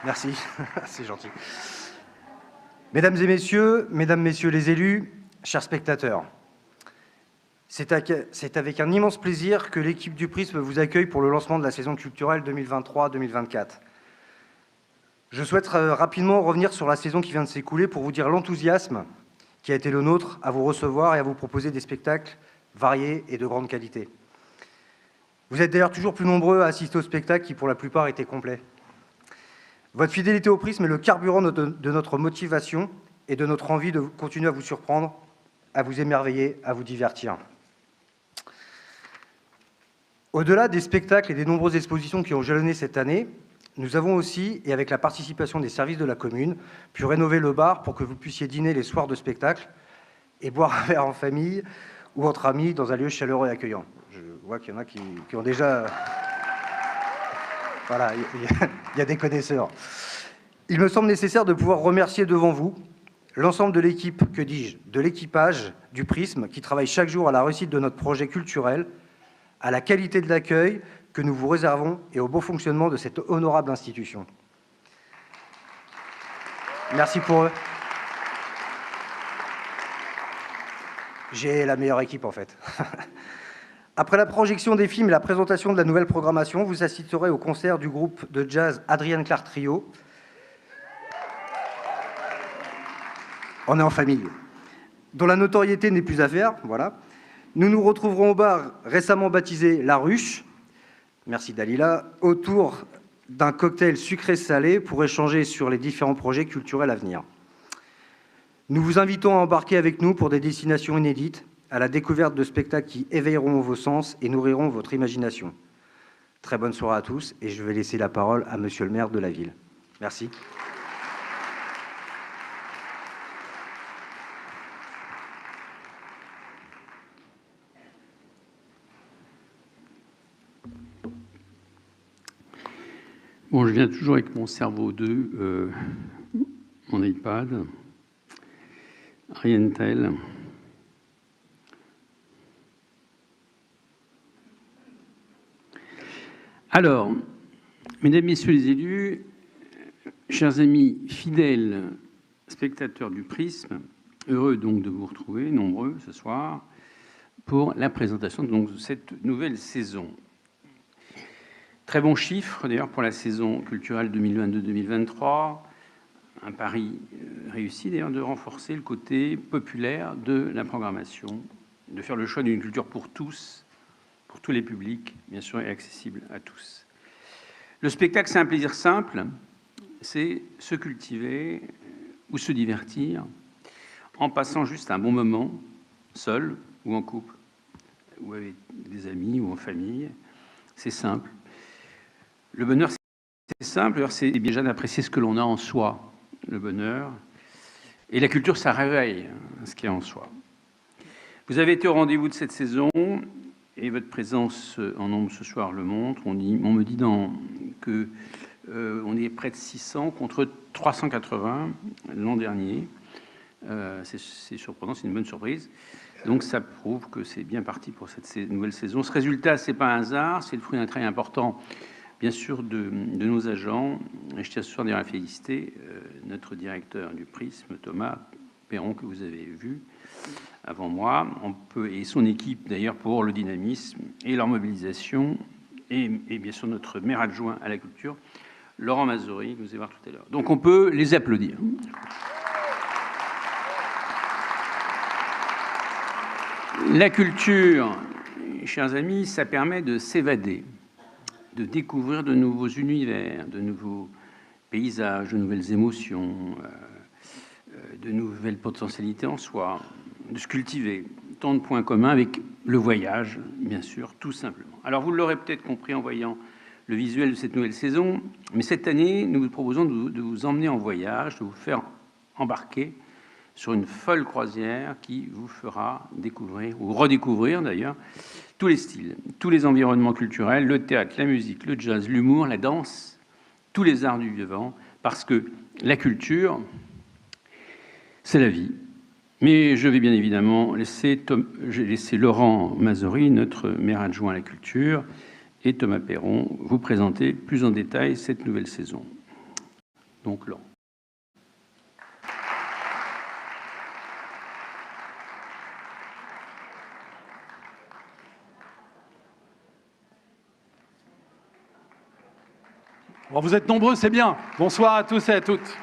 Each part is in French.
Merci, c'est gentil. Mesdames, messieurs les élus, chers spectateurs, c'est avec un immense plaisir que l'équipe du Prisme vous accueille pour le lancement de la saison culturelle 2023-2024. Je souhaite rapidement revenir sur la saison qui vient de s'écouler pour vous dire l'enthousiasme qui a été le nôtre à vous recevoir et à vous proposer des spectacles variés et de grande qualité. Vous êtes d'ailleurs toujours plus nombreux à assister aux spectacles qui, pour la plupart, étaient complets. Votre fidélité au Prisme est le carburant de notre motivation et de notre envie de continuer à vous surprendre, à vous émerveiller, à vous divertir. Au-delà des spectacles et des nombreuses expositions qui ont jalonné cette année, nous avons aussi, et avec la participation des services de la commune, pu rénover le bar pour que vous puissiez dîner les soirs de spectacle et boire un verre en famille ou entre amis dans un lieu chaleureux et accueillant. Je vois qu'il y en a qui ont déjà... Voilà, il y a des connaisseurs. Il me semble nécessaire de pouvoir remercier devant vous l'ensemble de l'équipe, que dis-je, de l'équipage du Prisme, qui travaille chaque jour à la réussite de notre projet culturel, à la qualité de l'accueil que nous vous réservons et au bon fonctionnement de cette honorable institution. Merci pour eux. J'ai la meilleure équipe, en fait. Après la projection des films et la présentation de la nouvelle programmation, vous assisterez au concert du groupe de jazz Adrienne Clark Trio. On est en famille. Dont la notoriété n'est plus à faire, voilà. Nous nous retrouverons au bar récemment baptisé La Ruche, merci Dalila, autour d'un cocktail sucré-salé pour échanger sur les différents projets culturels à venir. Nous vous invitons à embarquer avec nous pour des destinations inédites, à la découverte de spectacles qui éveilleront vos sens et nourriront votre imagination. Très bonne soirée à tous et je vais laisser la parole à monsieur le maire de la ville. Merci. Bon, je viens toujours avec mon cerveau 2, mon iPad, rien de tel. Alors, mesdames, messieurs les élus, chers amis fidèles spectateurs du Prisme, heureux donc de vous retrouver, nombreux ce soir, pour la présentation donc, de cette nouvelle saison. Très bon chiffre d'ailleurs pour la saison culturelle 2022-2023, un pari réussi d'ailleurs de renforcer le côté populaire de la programmation, de faire le choix d'une culture pour tous les publics, bien sûr, et accessible à tous. Le spectacle, c'est un plaisir simple, c'est se cultiver ou se divertir en passant juste un bon moment, seul ou en couple, ou avec des amis ou en famille. C'est simple. Le bonheur, c'est simple, c'est déjà d'apprécier ce que l'on a en soi, le bonheur. Et la culture, ça réveille ce qu'il y a en soi. Vous avez été au rendez-vous de cette saison et votre présence en nombre ce soir le montre. On me dit que on est près de 600 contre 380 l'an dernier. C'est surprenant, c'est une bonne surprise. Donc ça prouve que c'est bien parti pour cette nouvelle saison. Ce résultat, c'est pas un hasard, c'est le fruit d'un travail important, bien sûr, de nos agents. Et je tiens ce soir à féliciter notre directeur du Prisme, Thomas Perron, que vous avez vu avant moi, et son équipe d'ailleurs pour le dynamisme et leur mobilisation, et bien sûr notre maire adjoint à la culture, Laurent Mazory, que vous allez voir tout à l'heure. Donc on peut les applaudir. La culture, chers amis, ça permet de s'évader, de découvrir de nouveaux univers, de nouveaux paysages, de nouvelles émotions, de nouvelles potentialités en soi, de se cultiver. Tant de points communs avec le voyage, bien sûr, tout simplement. Alors vous l'aurez peut-être compris en voyant le visuel de cette nouvelle saison, mais cette année, nous vous proposons de vous emmener en voyage, de vous faire embarquer sur une folle croisière qui vous fera découvrir, ou redécouvrir d'ailleurs, tous les styles, tous les environnements culturels, le théâtre, la musique, le jazz, l'humour, la danse, tous les arts du vivant, parce que la culture, c'est la vie. Mais je vais bien évidemment laisser Laurent Mazory, notre maire adjoint à la culture, et Thomas Perron vous présenter plus en détail cette nouvelle saison. donc Laurent. Bon, vous êtes nombreux, c'est bien. Bonsoir à tous et à toutes.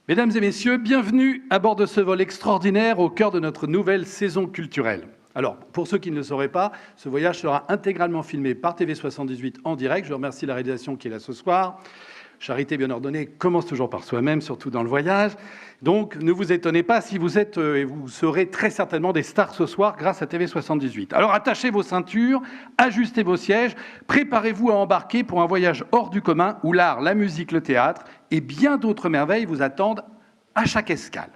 Mesdames et messieurs, bienvenue à bord de ce vol extraordinaire au cœur de notre nouvelle saison culturelle. Alors, pour ceux qui ne le sauraient pas, ce voyage sera intégralement filmé par TV78 en direct. Je remercie la réalisation qui est là ce soir. Charité bien ordonnée commence toujours par soi-même, surtout dans le voyage. Donc, ne vous étonnez pas si vous êtes et vous serez très certainement des stars ce soir grâce à TV78. Alors, attachez vos ceintures, ajustez vos sièges, préparez-vous à embarquer pour un voyage hors du commun où l'art, la musique, le théâtre et bien d'autres merveilles vous attendent à chaque escale.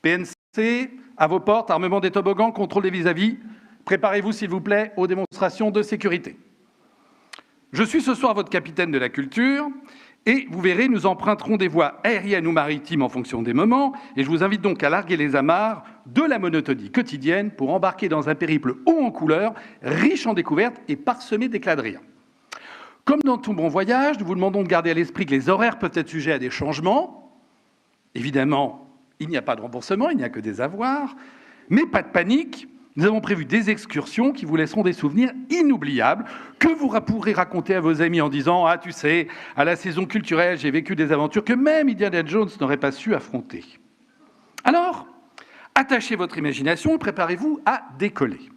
PNC, à vos portes, armement des toboggans, contrôle des vis-à-vis. Préparez-vous, s'il vous plaît, aux démonstrations de sécurité. Je suis ce soir votre capitaine de la culture et vous verrez, nous emprunterons des voies aériennes ou maritimes en fonction des moments et je vous invite donc à larguer les amarres de la monotonie quotidienne pour embarquer dans un périple haut en couleurs, riche en découvertes et parsemé d'éclats de rire. Comme dans tout bon voyage, nous vous demandons de garder à l'esprit que les horaires peuvent être sujets à des changements. Évidemment, il n'y a pas de remboursement, il n'y a que des avoirs, mais pas de panique. Nous avons prévu des excursions qui vous laisseront des souvenirs inoubliables que vous pourrez raconter à vos amis en disant « Ah, tu sais, à la saison culturelle, j'ai vécu des aventures que même Indiana Jones n'aurait pas su affronter. » Alors, attachez votre imagination et préparez-vous à décoller.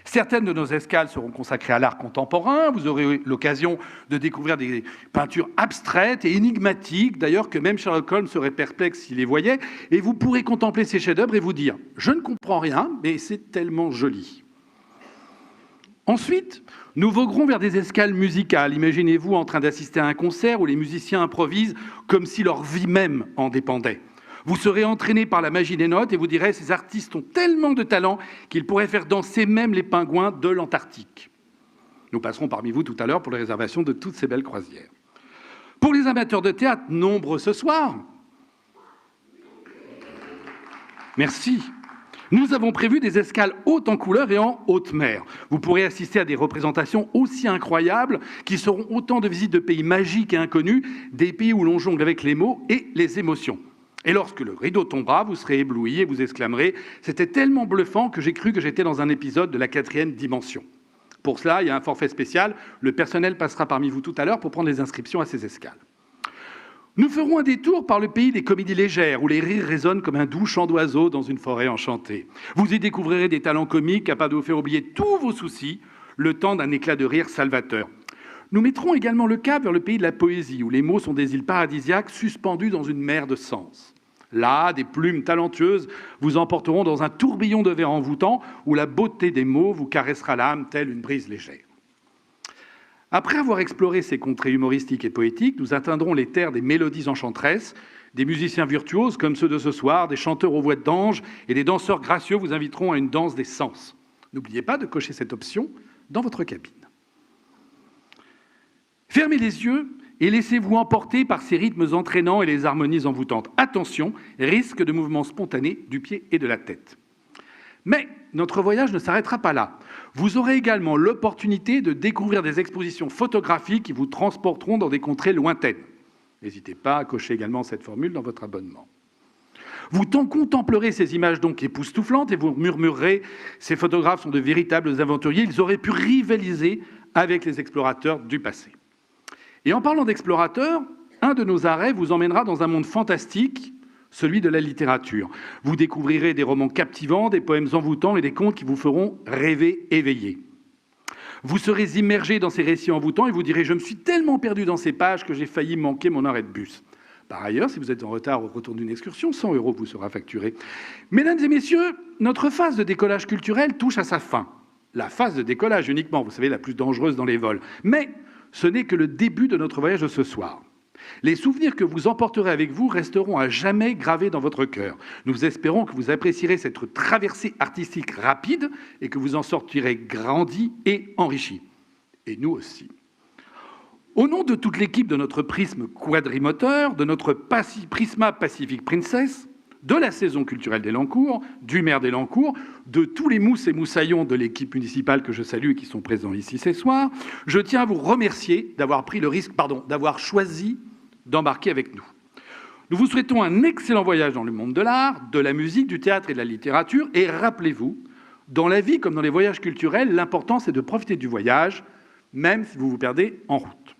Certaines de nos escales seront consacrées à l'art contemporain. Vous aurez l'occasion de découvrir des peintures abstraites et énigmatiques, d'ailleurs que même Sherlock Holmes serait perplexe s'il les voyait. Et vous pourrez contempler ces chefs-d'œuvre et vous dire « Je ne comprends rien, mais c'est tellement joli ». Ensuite, nous voguerons vers des escales musicales. Imaginez-vous en train d'assister à un concert où les musiciens improvisent comme si leur vie même en dépendait. Vous serez entraîné par la magie des notes et vous direz « Ces artistes ont tellement de talent qu'ils pourraient faire danser même les pingouins de l'Antarctique ». Nous passerons parmi vous tout à l'heure pour les réservations de toutes ces belles croisières. Pour les amateurs de théâtre, nombreux ce soir, merci. Nous avons prévu des escales hautes en couleurs et en haute mer. Vous pourrez assister à des représentations aussi incroyables qui seront autant de visites de pays magiques et inconnus, des pays où l'on jongle avec les mots et les émotions. Et lorsque le rideau tombera, vous serez ébloui et vous exclamerez « C'était tellement bluffant que j'ai cru que j'étais dans un épisode de la 4e dimension ». Pour cela, il y a un forfait spécial. Le personnel passera parmi vous tout à l'heure pour prendre les inscriptions à ces escales. Nous ferons un détour par le pays des comédies légères, où les rires résonnent comme un doux chant d'oiseaux dans une forêt enchantée. Vous y découvrirez des talents comiques capables de vous faire oublier tous vos soucis, le temps d'un éclat de rire salvateur. Nous mettrons également le cap vers le pays de la poésie, où les mots sont des îles paradisiaques suspendus dans une mer de sens. Là, des plumes talentueuses vous emporteront dans un tourbillon de vers envoûtant, où la beauté des mots vous caressera l'âme telle une brise légère. Après avoir exploré ces contrées humoristiques et poétiques, nous atteindrons les terres des mélodies enchanteresses, des musiciens virtuoses comme ceux de ce soir, des chanteurs aux voix d'ange et des danseurs gracieux vous inviteront à une danse des sens. N'oubliez pas de cocher cette option dans votre cabine. Fermez les yeux et laissez-vous emporter par ces rythmes entraînants et les harmonies envoûtantes. Attention, risque de mouvements spontanés du pied et de la tête. Mais notre voyage ne s'arrêtera pas là. Vous aurez également l'opportunité de découvrir des expositions photographiques qui vous transporteront dans des contrées lointaines. N'hésitez pas à cocher également cette formule dans votre abonnement. Vous contemplerez ces images donc époustouflantes et vous murmurerez « Ces photographes sont de véritables aventuriers, ils auraient pu rivaliser avec les explorateurs du passé ». Et en parlant d'explorateurs, un de nos arrêts vous emmènera dans un monde fantastique, celui de la littérature. Vous découvrirez des romans captivants, des poèmes envoûtants et des contes qui vous feront rêver éveillé. Vous serez immergé dans ces récits envoûtants et vous direz « Je me suis tellement perdu dans ces pages que j'ai failli manquer mon arrêt de bus ». Par ailleurs, si vous êtes en retard au retour d'une excursion, 100 € vous sera facturé. Mesdames et messieurs, notre phase de décollage culturel touche à sa fin. La phase de décollage uniquement, vous savez, la plus dangereuse dans les vols. Mais ce n'est que le début de notre voyage de ce soir. Les souvenirs que vous emporterez avec vous resteront à jamais gravés dans votre cœur. Nous espérons que vous apprécierez cette traversée artistique rapide et que vous en sortirez grandi et enrichi. Et nous aussi. Au nom de toute l'équipe de notre prisme quadrimoteur, de notre Prisma Pacific Princess, de la saison culturelle d'Elancourt, du maire d'Elancourt, de tous les mousses et moussaillons de l'équipe municipale que je salue et qui sont présents ici ce soir, je tiens à vous remercier d'avoir choisi d'embarquer avec nous. Nous vous souhaitons un excellent voyage dans le monde de l'art, de la musique, du théâtre et de la littérature. Et rappelez-vous, dans la vie comme dans les voyages culturels, l'important c'est de profiter du voyage, même si vous vous perdez en route.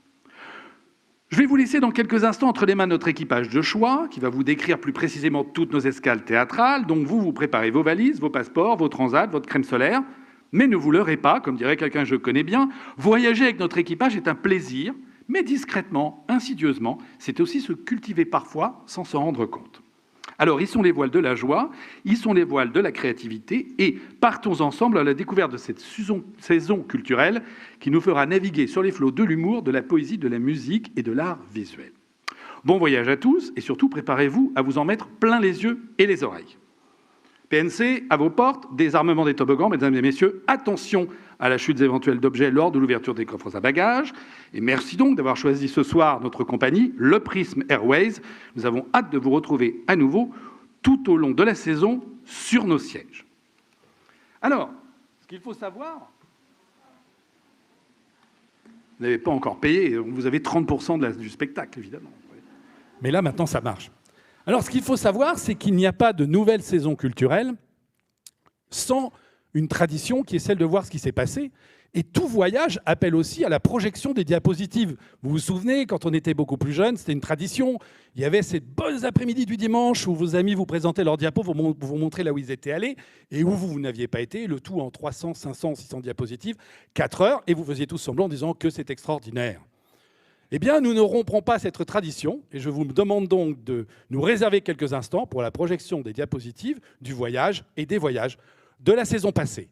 Je vais vous laisser dans quelques instants entre les mains notre équipage de choix, qui va vous décrire plus précisément toutes nos escales théâtrales. Donc vous préparez vos valises, vos passeports, vos transats, votre crème solaire. Mais ne vous leurrez pas, comme dirait quelqu'un que je connais bien, voyager avec notre équipage est un plaisir, mais discrètement, insidieusement, c'est aussi se cultiver parfois sans s'en rendre compte. Alors, hissons les voiles de la joie, hissons les voiles de la créativité et partons ensemble à la découverte de cette saison culturelle qui nous fera naviguer sur les flots de l'humour, de la poésie, de la musique et de l'art visuel. Bon voyage à tous et surtout préparez-vous à vous en mettre plein les yeux et les oreilles. PNC, à vos portes, désarmement des toboggans, mesdames et messieurs, attention à la chute éventuelle d'objets lors de l'ouverture des coffres à bagages. Et merci donc d'avoir choisi ce soir notre compagnie, le Prism Airways. Nous avons hâte de vous retrouver à nouveau tout au long de la saison sur nos sièges. Alors, ce qu'il faut savoir, vous n'avez pas encore payé, vous avez 30% du spectacle, évidemment. Mais là, maintenant, ça marche. Alors, ce qu'il faut savoir, c'est qu'il n'y a pas de nouvelle saison culturelle sans une tradition qui est celle de voir ce qui s'est passé. Et tout voyage appelle aussi à la projection des diapositives. Vous vous souvenez, quand on était beaucoup plus jeune, c'était une tradition. Il y avait ces bonnes après-midi du dimanche où vos amis vous présentaient leurs diapos, vous montraient là où ils étaient allés et où vous n'aviez pas été, le tout en 300, 500, 600 diapositives, 4 heures, et vous faisiez tous semblant en disant que c'est extraordinaire. Eh bien, nous ne romprons pas cette tradition et je vous demande donc de nous réserver quelques instants pour la projection des diapositives du voyage et des voyages de la saison passée.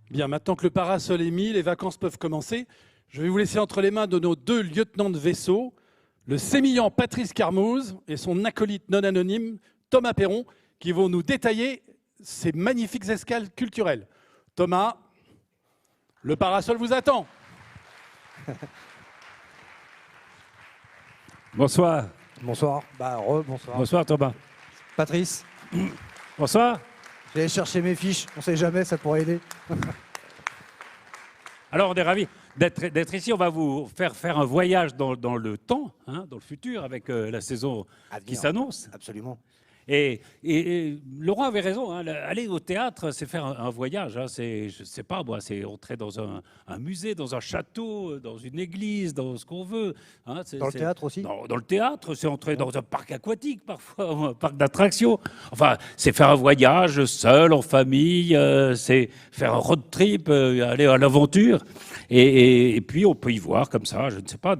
Bien, maintenant que le parasol est mis, les vacances peuvent commencer. Je vais vous laisser entre les mains de nos deux lieutenants de vaisseau, le sémillant Patrice Carmouze et son acolyte non anonyme Thomas Perron, qui vont nous détailler ces magnifiques escales culturelles. Thomas, le parasol vous attend. Bonsoir. Bonsoir. Bonsoir. Bonsoir Thomas. Patrice, Bonsoir. je vais aller chercher mes fiches. On sait jamais, ça pourrait aider. Alors on est ravis d'être ici. On va vous faire un voyage dans le temps, hein, dans le futur, avec la saison qui s'annonce. Absolument. Et Laurent avait raison, hein, aller au théâtre, c'est faire un voyage. Hein, je sais pas moi, c'est entrer dans un musée, dans un château, dans une église, dans ce qu'on veut. Hein, Dans le théâtre aussi. Dans le théâtre, c'est entrer dans un parc aquatique parfois, ou un parc d'attractions. Enfin, c'est faire un voyage seul, en famille, c'est faire un road trip, aller à l'aventure. Et puis on peut y voir comme ça, je ne sais pas,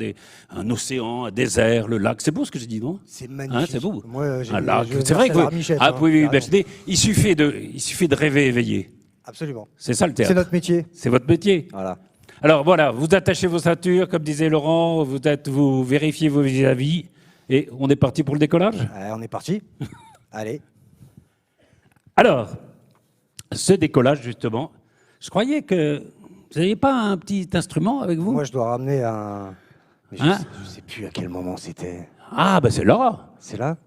un océan, un désert, le lac. C'est beau ce que j'ai dit, non? C'est magnifique. Hein, c'est beau. Moi, Un lac. C'est vrai que vous pouvez imaginer. Il suffit de rêver éveillé. Absolument. C'est ça le théâtre. C'est notre métier. C'est votre métier. Voilà. Alors voilà, vous attachez vos ceintures, comme disait Laurent, vous vérifiez vos vis-à-vis, et on est parti pour le décollage. On est parti. Allez. Alors, ce décollage justement, je croyais que vous n'aviez pas un petit instrument avec vous? Moi, je dois ramener un. Mais Hein je sais plus à quel moment c'était. Ah, ben c'est là. C'est là?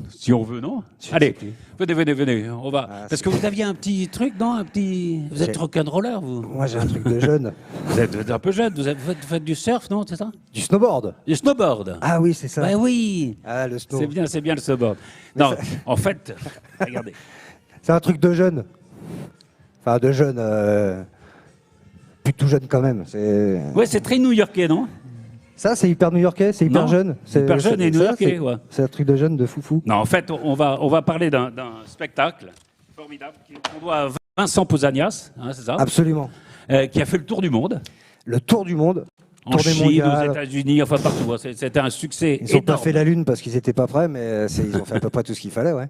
Si on veut, non? Je sais Allez, plus. venez, on va. Ah, Parce que vous aviez un petit truc, non? Vous êtes rock'n'roller, vous? Moi, j'ai un truc de jeune. Vous êtes un peu jeune, vous faites du surf, non? C'est ça? Du snowboard. Du snowboard. Ah oui, c'est ça. Ben oui. Ah, le snow. C'est bien le snowboard. Non, en fait, regardez. C'est un truc de jeune. Enfin, de jeune. Plus tout jeune quand même. Ouais, c'est très new-yorkais, non? Ça, c'est hyper new-yorkais, c'est hyper Non, jeune. hyper jeune et ça, new-yorkais, ouais. C'est un truc de jeune, de foufou. Non, en fait, on va parler d'un spectacle formidable qu'on doit à Vincent Pausanias, hein, c'est ça, Absolument. qui a fait le tour du monde, Le tour du monde, en tournée Chine, mondiale. aux États-Unis, enfin partout. Hein. C'était un succès Ils n'ont pas énorme. fait la Lune parce qu'ils n'étaient pas prêts, mais ils ont fait à peu près tout ce qu'il fallait, ouais.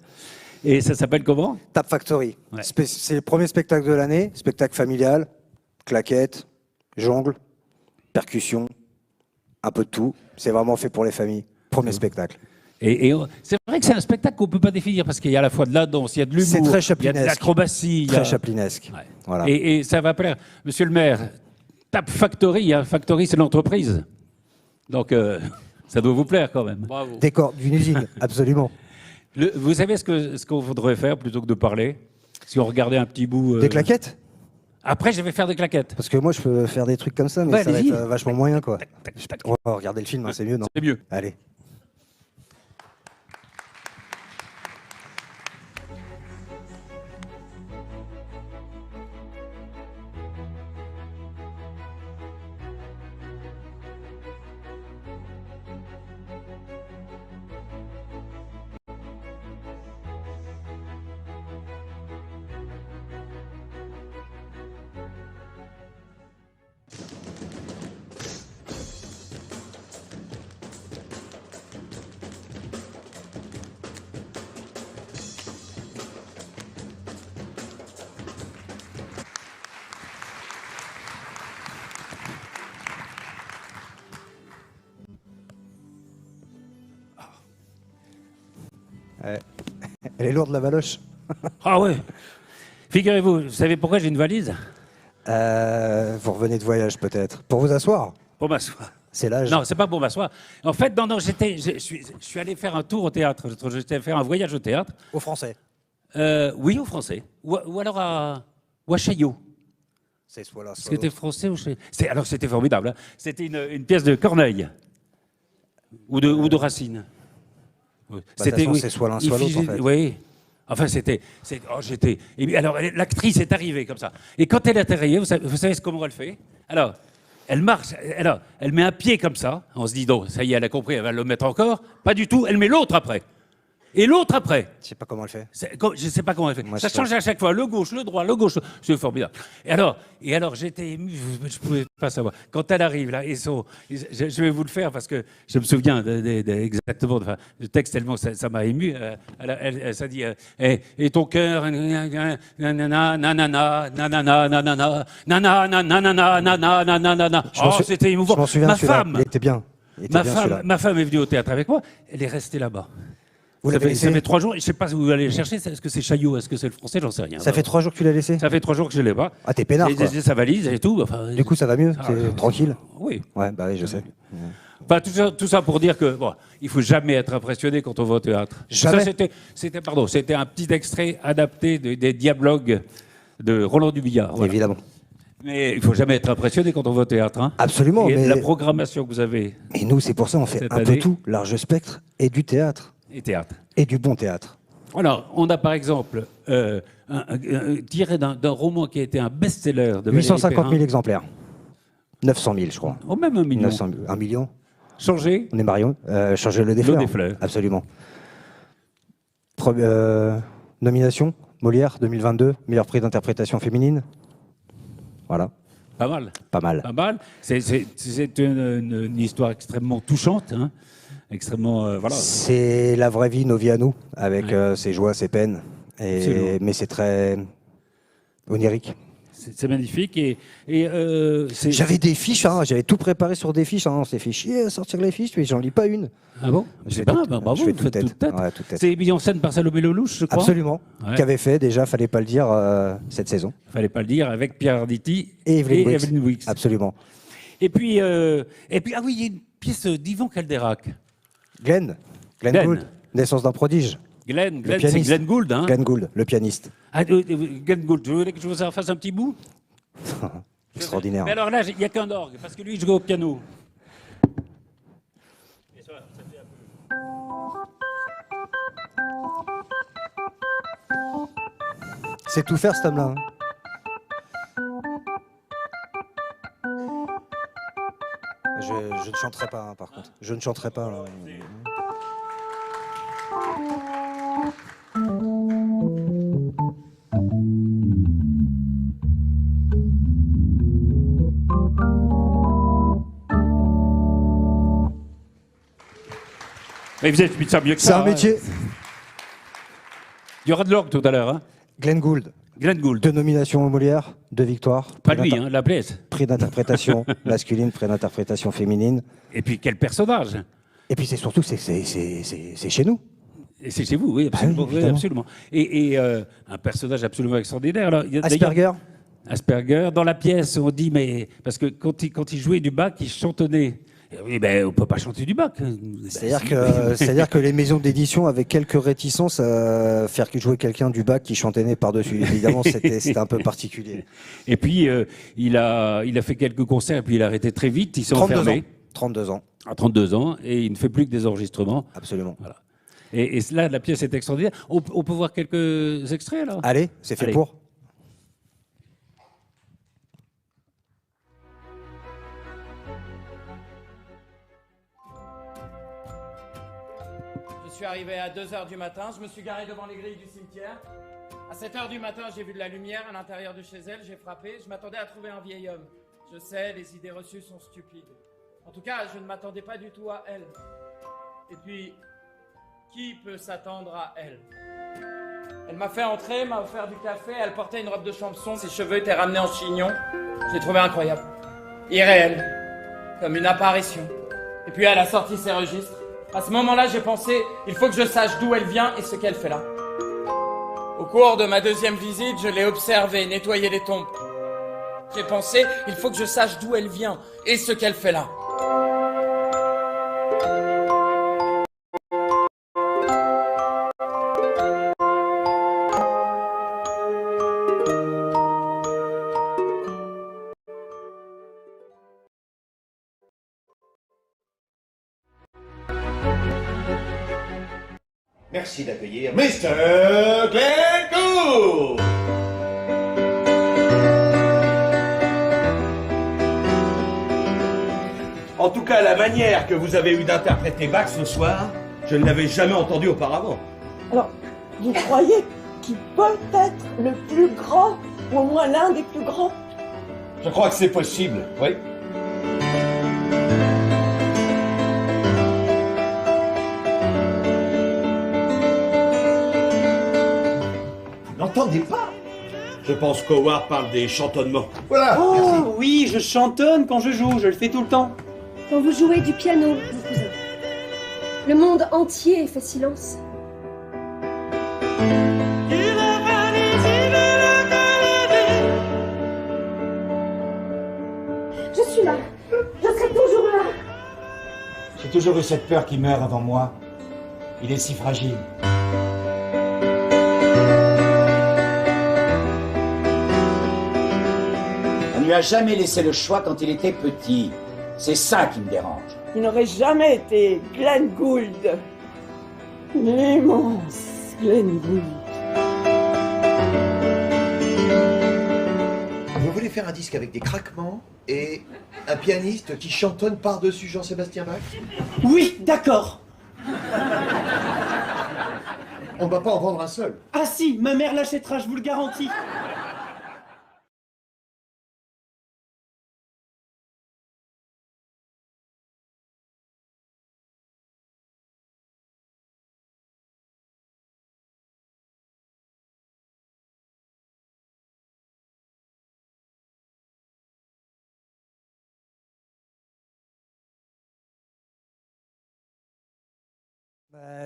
Et ça s'appelle comment? Tap Factory. Ouais. C'est le premier spectacle de l'année, spectacle familial, claquettes, jongle, percussion, un peu de tout. C'est vraiment fait pour les familles. Premier spectacle. Et c'est vrai que c'est un spectacle qu'on ne peut pas définir parce qu'il y a à la fois de la danse, il y a de l'humour, C'est très il y a de chaplinesque. l'acrobatie. il y a- Très chaplinesque. Ouais. Voilà. Et ça va plaire. Monsieur le maire, Tap Factory, hein, Factory c'est l'entreprise. Donc ça doit vous plaire quand même. Bravo. Décor d'une usine, absolument. Vous savez ce qu'on voudrait faire plutôt que de parler? Si on regardait un petit bout. Des claquettes. Après, je vais faire des claquettes. Parce que moi, je peux faire des trucs comme ça, mais Ouais, ça va allez-y. être vachement moyen, quoi. Tac, tac. On va regarder le film, hein, c'est mieux, non? C'est mieux. Allez. Ouais. Elle est lourde, la valoche. Ah ouais. Figurez-vous, vous savez pourquoi j'ai une valise? Vous revenez de voyage, peut-être. Pour vous asseoir. Pour m'asseoir. C'est l'âge. Non, c'est pas pour m'asseoir. En fait, non, je suis allé faire un tour au théâtre. J'étais faire un voyage au théâtre. Au français. Oui, au français. Ou alors ou à Chaillot. C'est soit là, soit C'était l'autre. français ou Chaillot. Alors c'était formidable. Hein. C'était une pièce de Corneille ou de Racine. Oui. de toute façon, c'est soit l'un, soit l'autre, en fait. Oui. Enfin, j'étais. Et puis, alors, l'actrice est arrivée comme ça. Et quand elle est arrivée, vous savez comment elle fait? Alors, elle marche. Alors, elle met un pied comme ça. On se dit, donc, ça y est, elle a compris, elle va le mettre encore. Pas du tout. Elle met l'autre après. Et l'autre après. Je sais pas comment elle fait. Je ne sais pas comment elle fait. Moi, Ça je change à chaque fois. Le gauche, le droit, le gauche. C'est formidable. Et alors j'étais ému. Je ne pouvais pas savoir. Quand elle arrive là, je vais vous le faire parce que je me souviens exactement du texte tellement ça m'a ému. Elle ça dit et ton cœur, nanana, nanana, nanana, nanana, nanana, nanana, nanana. Oh, c'était émouvant. Je m'en souviens, Ma celui-là. femme, Il était bien. Il était bien, celui-là. ma femme est venue au théâtre avec moi. Elle est restée là-bas. Vous Ça l'avez fait laissé 3 jours, je ne sais pas où vous allez le chercher, est-ce que c'est Chaillot, est-ce que c'est le français, j'en sais rien. Ça fait 3 jours que tu l'as laissé. Ça fait 3 jours que je ne l'ai pas. Ah, t'es peinard, quoi. J'ai sa valise et tout. Enfin, Du coup, ça va mieux. Ah, C'est tranquille. oui. Ouais, bah oui, je sais. Enfin, tout ça pour dire que bon, il faut jamais être impressionné quand on va au théâtre. Jamais. Ça, c'était un petit extrait adapté des dialogues de Roland Dubillard. Voilà. Évidemment. Mais il faut jamais être impressionné quand on va au théâtre. Hein. Absolument. Et Mais... la programmation que vous avez Et nous, c'est pour ça, on fait Cette un peu année. tout. Large spectre et du théâtre. et théâtre. Et du bon théâtre. Alors, on a par exemple tiré d'un roman qui a été un best-seller de 850 000 Valérie exemplaires. 900 000, je crois. Perrin. Oh, même 1 million. 900 000. 1 million. Changé. On est Marion. Changer le des fleurs. des fleurs. Absolument. Nomination Molière 2022, meilleur prix d'interprétation féminine. Voilà, Pas mal. pas mal. Pas mal. C'est une histoire extrêmement touchante. Hein. Extrêmement. Voilà. C'est la vraie vie, nos vies à nous, avec Ouais. ses joies, ses peines. Absolument. Mais c'est très onirique. C'est magnifique. C'est- J'avais des fiches, hein, j'avais tout préparé sur des fiches. Hein, on s'est fait chier à sortir les fiches, mais j'en lis pas une. Ah bon Je C'est fais pas tout- bravo, je fais vous tout faites tête. toute tête. Ouais, toute tête. C'est mis en scène par Salomé Lelouch, je crois. Absolument. Ouais. Qu'avait fait déjà, fallait pas le dire cette saison. Fallait pas le dire, avec Pierre Arditi Et Evelyne Wicks. Wicks. Absolument. Et puis, ah oui, il y a une pièce d'Yvan Calderac. Glenn Glenn. Gould, naissance d'un prodige. Glenn, c'est pianiste. Glenn Gould. Hein. Glenn Gould, le pianiste. Ah, Glenn Gould, vous voulez que je vous en fasse un petit bout? Extraordinaire. Mais alors là, il n'y a qu'un orgue, parce que lui, il joue au piano. Et ça fait un peu- C'est tout faire, cet homme-là. hein. je ne chanterai pas, hein, par contre. Je ne chanterai pas. Là. Mais vous êtes ça mieux que C'est ça. un métier. Il y aura de l'orgue tout à l'heure. Hein. Glenn Gould. Glenn Gould. 2 nominations au Molière, 2 victoires. Pas lui, hein, la pièce. Prix d'interprétation masculine, prix d'interprétation féminine. Et puis quel personnage. Et puis c'est surtout, c'est chez nous. Et c'est chez vous, oui, absolument. Ah oui, oui, évidemment. absolument. Et un personnage absolument extraordinaire. Alors, il y a d'ailleurs- Asperger. Asperger. Dans la pièce, on dit, mais. Parce que quand il jouait du Bach, il chantonnait. Et oui, ben, on ne peut pas chanter du Bach. C'est-à-dire que les maisons d'édition avaient quelques réticences à faire jouer quelqu'un du bac qui chantonnait par-dessus. Évidemment, c'était un peu particulier. Et puis, il a fait quelques concerts, et puis il a arrêté très vite. Il s'est 32 enfermé. ans. 32 ans, À 32 ans, et il ne fait plus que des enregistrements. absolument. Voilà. Et là, la pièce est extraordinaire. On peut voir quelques extraits, alors. Allez, c'est fait Allez. pour. Je suis arrivé à 2 h du matin, je me suis garé devant les grilles du cimetière. À 7 h du matin, j'ai vu de la lumière à l'intérieur de chez elle, j'ai frappé, je m'attendais à trouver un vieil homme. Je sais, les idées reçues sont stupides. En tout cas, je ne m'attendais pas du tout à elle. Et puis, qui peut s'attendre à elle? Elle m'a fait entrer, m'a offert du café, elle portait une robe de champson, ses cheveux étaient ramenés en chignon. J'ai trouvé incroyable. Irréel. Comme une apparition. Et puis elle a sorti ses registres. À ce moment-là, j'ai pensé, il faut que je sache d'où elle vient et ce qu'elle fait là. Au cours de ma deuxième visite, je l'ai observée, nettoyer les tombes. J'ai pensé, il faut que je sache d'où elle vient et ce qu'elle fait là. Merci d'accueillir Mr. Glenn Gould. En tout cas, la manière que vous avez eu d'interpréter Bach ce soir, je ne l'avais jamais entendu auparavant. Alors, vous croyez qu'il peut être le plus grand, ou au moins l'un des plus grands? Je crois que c'est possible, oui. Vous n'entendez pas? Je pense qu'Howard parle des chantonnements. Voilà, merci. Oh oui, je chantonne quand je joue, je le fais tout le temps. Quand vous jouez du piano, mon cousin, le monde entier fait silence. Je suis là. Je serai toujours là. J'ai toujours eu cette peur qu'il meure avant moi. Il est si fragile. On ne lui a jamais laissé le choix quand il était petit. C'est ça qui me dérange. Il n'aurait jamais été Glenn Gould. L'immense Glenn Gould. Vous voulez faire un disque avec des craquements et un pianiste qui chantonne par-dessus Jean-Sébastien Bach? Oui, d'accord. On ne va pas en vendre un seul. Ah si, ma mère l'achètera, je vous le garantis.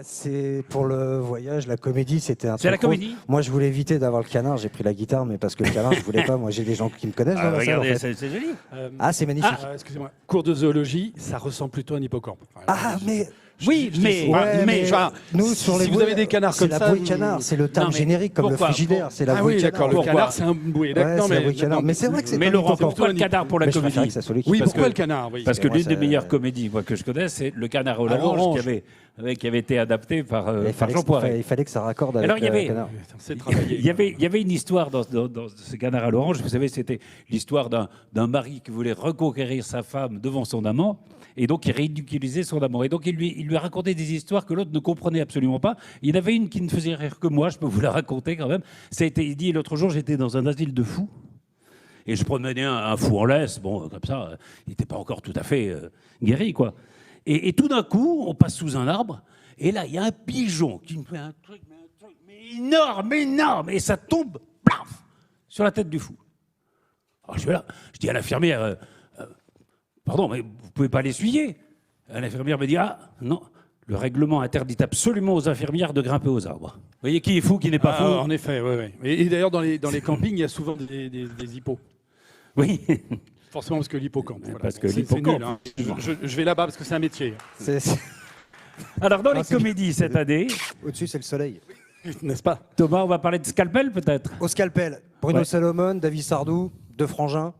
C'est pour le voyage, la comédie, c'était un C'est la truc rose. comédie. Moi, je voulais éviter d'avoir le canard, j'ai pris la guitare, mais parce que le canard, je voulais pas. Moi, j'ai des gens qui me connaissent dans la salle, Regardez, en fait. c'est joli. Ah, c'est magnifique. Excusez-moi. Cours de zoologie, ça ressemble plutôt à un hippocampe. Enfin, Ah, mais Oui, mais, Ouais, mais, enfin, nous, sur les si vous bouées, avez des canards c'est comme la ça, bouée canard, c'est le terme Non, mais générique, comme pourquoi le frigidaire, c'est la ah bouée oui, canard. d'accord, le Pourquoi canard, c'est un bouée. Ouais, D'accord, c'est la bouée canard. Mais c'est vrai que c'est mais un Laurent, mytho, pourquoi le canard pour la Mais je préférais comédie? que ça soit lui Oui, qui- pourquoi que- le canard, oui. Parce que moi, l'une des ça- meilleures comédies moi, que je connais, c'est Le Canard à À l'orange l'orange. qui avait été adapté par, Il par fallait Jean que- Poiret. il fallait que ça raccorde avec Alors, il y avait- le canard. C'est travaillé. Il y avait une histoire dans ce Canard à l'orange. Vous savez, c'était l'histoire d'un mari qui voulait reconquérir sa femme devant son amant, et donc il ridiculisait son amant. Et donc il lui racontait des histoires que l'autre ne comprenait absolument pas. Il y en avait une qui ne faisait rire que moi, je peux vous la raconter quand même. Il dit, l'autre jour, j'étais dans un asile de fous, et je promenais un fou en laisse, bon, comme ça, il n'était pas encore tout à fait guéri, quoi. Et tout d'un coup, on passe sous un arbre, et là, il y a un pigeon qui me fait un truc mais énorme, énorme, et ça tombe, plaf, sur la tête du fou. Alors je suis là, je dis à l'infirmière, pardon, mais vous pouvez pas l'essuyer. L'infirmière me dit, ah non, le règlement interdit absolument aux infirmières de grimper aux arbres. Vous voyez qui est fou, qui n'est pas Ah, fou? en effet, oui. Et d'ailleurs, dans les campings, il y a souvent des hippos. Oui. Forcément, parce que l'hippocampe. Voilà. Parce que C'est l'hippocampe. nul, hein. Je vais là-bas parce que c'est un métier. Alors dans les c'est- comédies cette année, Au-dessus, c'est le soleil. N'est-ce pas? Thomas, on va parler de Scalpel peut-être. Au scalpel, Bruno Ouais. Salomon, David Sardou, deux frangins,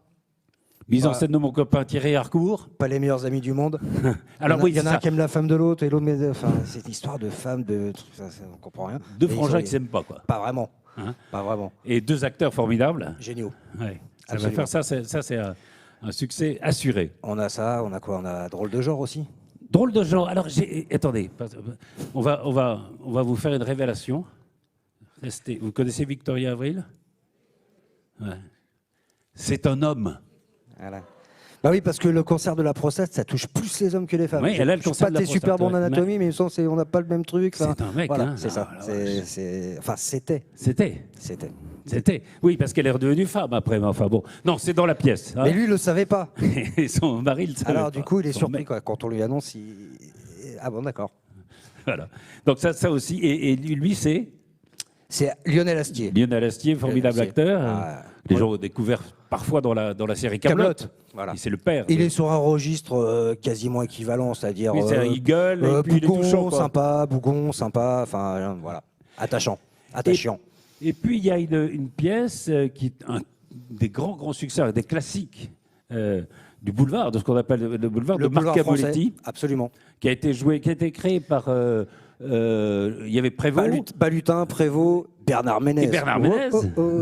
Mise en Ah. scène de mon copain Thierry Harcourt. pas les meilleurs amis du monde. Alors il oui, y en c'est a un ça. qui aime la femme de l'autre et l'autre, mais enfin, c'est une histoire de femme, de trucs, ça, on comprend rien. Deux Et ils frangins ont- qui s'aiment pas, quoi. Pas vraiment. Hein. Pas vraiment. Et deux acteurs formidables. Géniaux. Ouais. Ça va Absolument. faire ça, c'est un succès assuré. On a ça, on a quoi? On a drôle de genre aussi. Drôle de genre. Alors, attendez, on va vous faire une révélation. Restez. Vous connaissez Victoria Avril? Ouais. C'est un homme. Voilà. Bah oui, parce que le cancer de la prostate, ça touche plus les hommes que les femmes. Oui, elle a le Je suis cancer pas de la t'es super prostate, bon en ouais. anatomie, mais il me semble on n'a pas le même truc. enfin, C'est un mec, voilà, hein. c'est ça. Ah, alors, Enfin, c'était. C'était. Oui, parce qu'elle est redevenue femme après. Mais enfin bon. Non, c'est dans la pièce. Hein. Mais lui, il le savait pas. Et son mari le savait Alors, pas. du coup, il est Son surpris mec. quoi. Quand on lui annonce. Ah bon, d'accord. Voilà. Donc ça aussi. Et lui, c'est C'est Lionel Astier. Lionel Astier, formidable Lionel Astier. acteur. Ah, Les gens ont découvert parfois dans la série Kaamelott. Kaamelott, voilà. Et c'est le père. Il est sur un registre quasiment équivalent, c'est-à-dire. Oui, il gueule, et puis il est bougon, touchant, quoi. bougon, sympa, enfin voilà. Attachant. Attachant. Et puis il y a une pièce qui est un des grands succès, des classiques du boulevard, de ce qu'on appelle le boulevard de Marc boulevard français, Caboletti, absolument. qui a été créé par. Il y avait Prévost. Balutin, Prévost, Bernard Ménez. Et Bernard Ménez.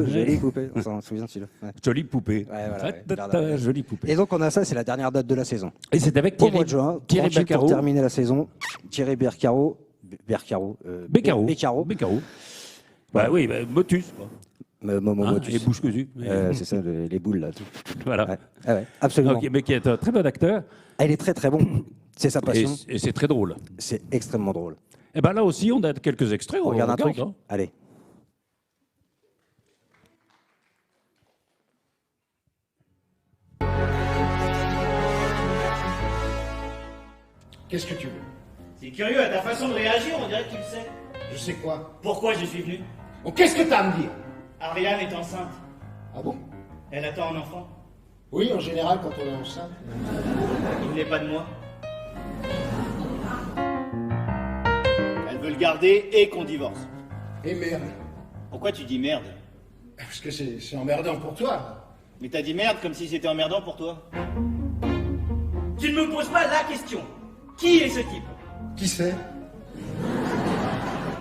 Jolie poupée. On s'en souvient celui-là. Ouais. Jolie poupée. Ouais, voilà, ouais, Ta, ta, Bernard ta, Ménez. jolie poupée. Et donc on a ça, c'est la dernière date de la saison. Et c'est avec Au Thierry, mois de juin, Thierry tranquille Beccaro. pour terminer la saison. Thierry Beccaro. Beccaro. Bah oui, bah, Motus. quoi. Momo Hein, Motus. et bouche cousue. C'est ça, les boules là. Tout. Voilà. Ouais. Ah ouais, absolument. Donc, mais qui est un très bon acteur. Ah, il est très très bon. C'est sa passion. Et c'est très drôle. C'est extrêmement drôle. Et ben là aussi, on a quelques extraits. On regarde un truc. hein. Allez. Qu'est-ce que tu veux? C'est curieux, à ta façon de réagir, on dirait que tu le sais. Je sais quoi? Pourquoi je suis venu? Bon, qu'est-ce que t'as à me dire? Ariane est enceinte. Ah bon? Elle attend un enfant. Oui, en général, quand on est enceinte. Il n'est pas de moi. Elle veut le garder et qu'on divorce. Et merde. Pourquoi tu dis merde? Parce que c'est emmerdant pour toi. Mais t'as dit merde comme si c'était emmerdant pour toi. Tu ne me poses pas la question. Qui est ce type? Qui c'est?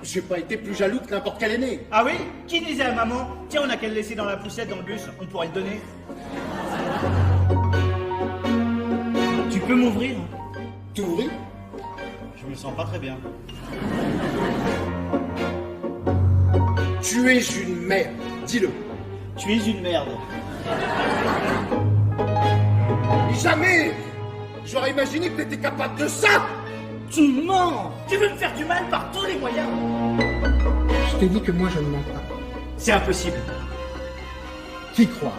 J'ai pas été plus jaloux que n'importe quel aîné. Ah oui? Qui disait à maman, tiens, on a qu'à le laisser dans la poussette dans le bus, on pourrait le donner? Tu peux m'ouvrir? T'ouvrir? Je me sens pas très bien. Tu es une merde. Dis-le. Tu es une merde. Jamais j'aurais imaginé que t'étais capable de ça. Tu mens! Tu veux me faire du mal par tous les moyens! Je t'ai dit que moi je ne mens pas. C'est impossible. Qui croit?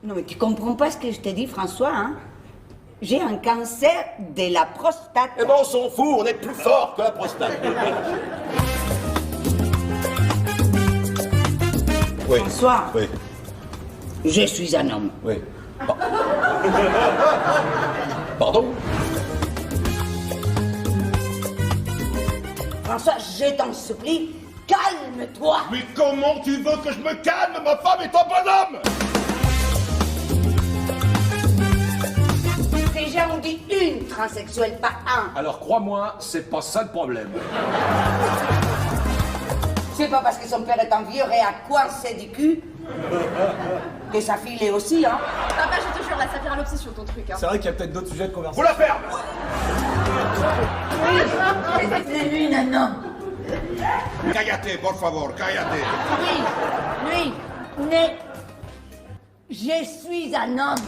Non mais tu comprends pas ce que je te dis, François, hein? J'ai un cancer de la prostate. Eh ben on s'en fout, on est plus fort que la prostate. Oui. François, Oui. je suis un homme. Oui. Pardon? François, je t'en supplie, calme-toi. Mais comment tu veux que je me calme? Ma femme est un bonhomme! Déjà, on dit une transsexuelle, pas un. Alors crois-moi, c'est pas ça le problème. C'est pas parce que son père est un vieux et à coincé du cul que sa fille l'est aussi, hein. Papa, je te jure, là, ça vient à l'obsession, ton truc. Hein. C'est vrai qu'il y a peut-être d'autres sujets de Faut conversation. la faire! C'est lui, un homme. Cállate, por favor, cállate. Oui, mais je suis un homme.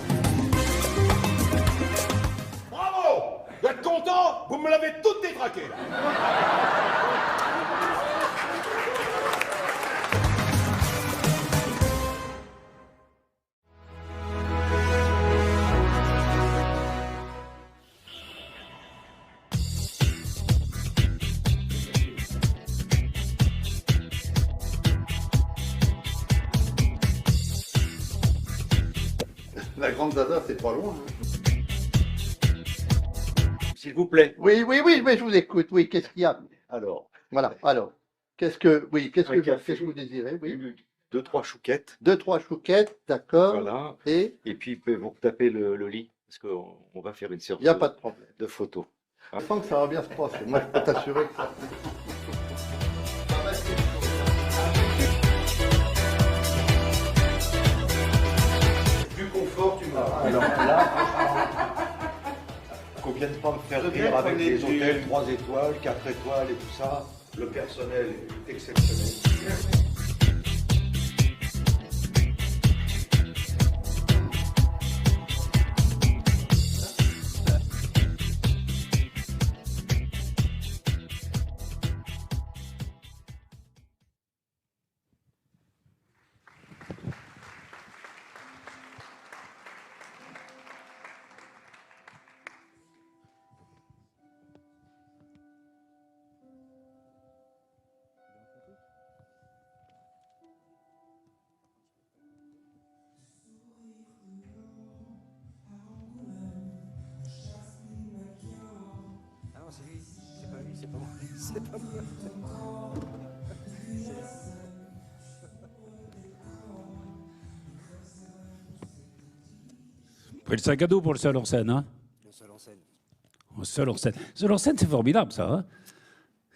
Bravo! Vous êtes content? Vous me l'avez toute détraqué. La grande dada, c'est pas loin. S'il vous plaît. Oui, mais je vous écoute. Oui, qu'est-ce qu'il y a? Alors, voilà. Alors, qu'est-ce que vous désirez? Oui. 2-3 chouquettes. 2-3 chouquettes, d'accord. Voilà. Et puis vous tapez le lit, parce qu'on va faire une séance il n'y a pas de problème. de photos. Je sens que ça va bien se passer. Moi, je peux t'assurer que ça. Du confort, tu m'as. Alors là, qu'on vienne pas me faire rire avec les hôtels 3 étoiles, 4 étoiles et tout ça. Le personnel est exceptionnel. Ah non, c'est lui. C'est pas lui, c'est pas moi. C'est pas moi. Pris le sac à dos pour le seul en scène, hein? Le seul en scène. Le seul en scène. Seul en scène, c'est formidable, ça. Hein,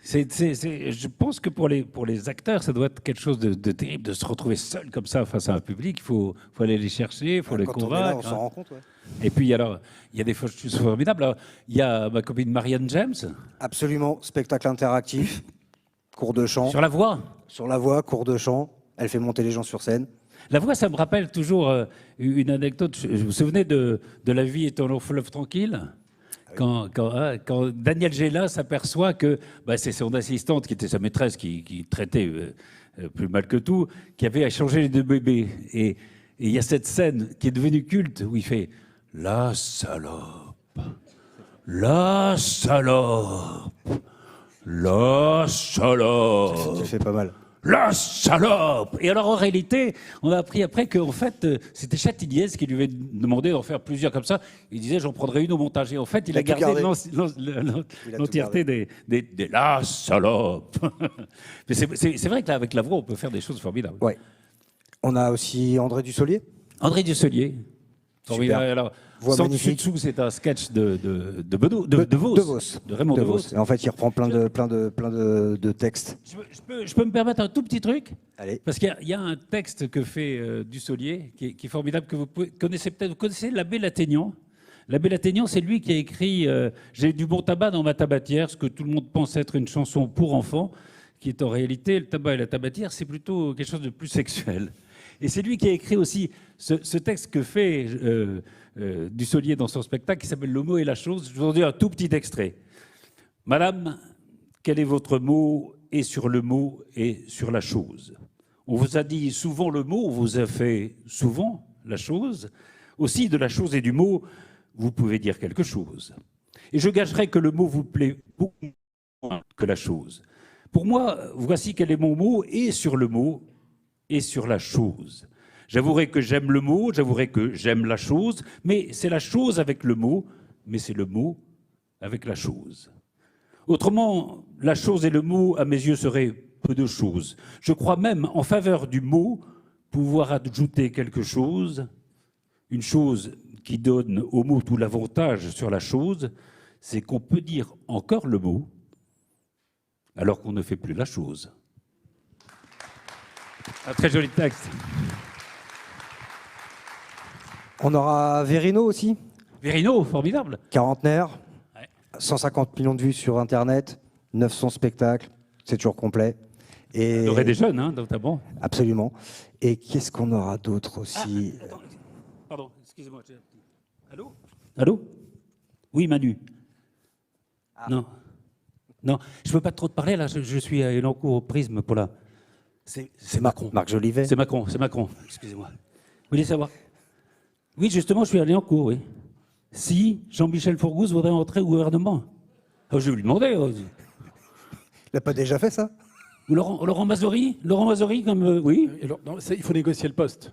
je pense que pour les acteurs, ça doit être quelque chose de terrible de se retrouver seul comme ça face à un public. Il faut aller les chercher, il faut les Quand on est là, on convaincre. s'en rend compte, ouais. Et puis alors, il y a des choses formidables. Alors, il y a ma copine Marianne James. Absolument. Spectacle interactif, cours de chant. Sur la voix. Sur la voix, cours de chant. Elle fait monter les gens sur scène. La voix, ça me rappelle toujours une anecdote. Vous vous souvenez de La vie est un long fleuve tranquille? Quand Daniel Géla s'aperçoit que c'est son assistante, qui était sa maîtresse, qui traitait plus mal que tout, qui avait échangé les deux bébés. Et il y a cette scène qui est devenue culte où il fait « La salope, la salope, la salope ». Tu le fais pas mal. La salope! Et alors, en réalité, on a appris après qu'en fait, c'était Châtilliez qui lui avait demandé d'en faire plusieurs comme ça. Il disait, j'en prendrai une au montage. Et en fait, il a gardé l'entièreté des la salope. Mais c'est vrai qu'avec la voix, on peut faire des choses formidables. Ouais. On a aussi André Dussolier. André Dussolier. Super. Alors, Voix Sans magnifique. dessus dessous, c'est un sketch de Vos, de Raymond De DeVos. Vos. Et en fait, il reprend plein de textes. Je peux me permettre un tout petit truc? Allez. Parce qu'il y a un texte que fait Dussolier qui est formidable, que vous connaissez peut-être. Vous connaissez l'abbé Lattaignant? L'abbé Lattaignant, c'est lui qui a écrit J'ai du bon tabac dans ma tabatière, ce que tout le monde pense être une chanson pour enfants, qui est en réalité, le tabac et la tabatière, c'est plutôt quelque chose de plus sexuel. Et c'est lui qui a écrit aussi ce texte que fait Dussolier dans son spectacle, qui s'appelle Le mot et la chose. Je vous en dis un tout petit extrait. Madame, quel est votre mot et sur le mot et sur la chose? On vous a dit souvent le mot, on vous a fait souvent la chose. Aussi, de la chose et du mot, vous pouvez dire quelque chose. Et je gagerais que le mot vous plaît beaucoup moins que la chose. Pour moi, voici quel est mon mot, et sur le mot, et sur la chose. J'avouerai que j'aime le mot, j'avouerai que j'aime la chose, mais c'est la chose avec le mot, mais c'est le mot avec la chose. Autrement, la chose et le mot, à mes yeux, seraient peu de choses. Je crois même, en faveur du mot, pouvoir ajouter quelque chose, une chose qui donne au mot tout l'avantage sur la chose, c'est qu'on peut dire encore le mot, alors qu'on ne fait plus la chose. Un très joli texte. On aura Verino aussi. Verino, formidable. Quarantenaire, Ouais. 150 millions de vues sur Internet, 900 spectacles, c'est toujours complet. Et... Il y aurait des jeunes, hein, notamment. Absolument. Et qu'est-ce qu'on aura d'autre aussi? Attends, pardon, excusez-moi. Allô? Allô? Oui, Manu. Non. Non, je ne peux pas trop te parler, là. Je suis à Elancourt au Prisme pour la... C'est Macron. Marc Jolivet. C'est Macron, excusez-moi. Vous voulez savoir? Oui, justement, je suis allé en cours, oui. Si Jean-Michel Fourgouze voudrait entrer au gouvernement. Je vais lui demander. Il n'a pas déjà fait ça? Ou Laurent Mazory? Laurent Mazory, comme... oui. Non, il faut négocier le poste.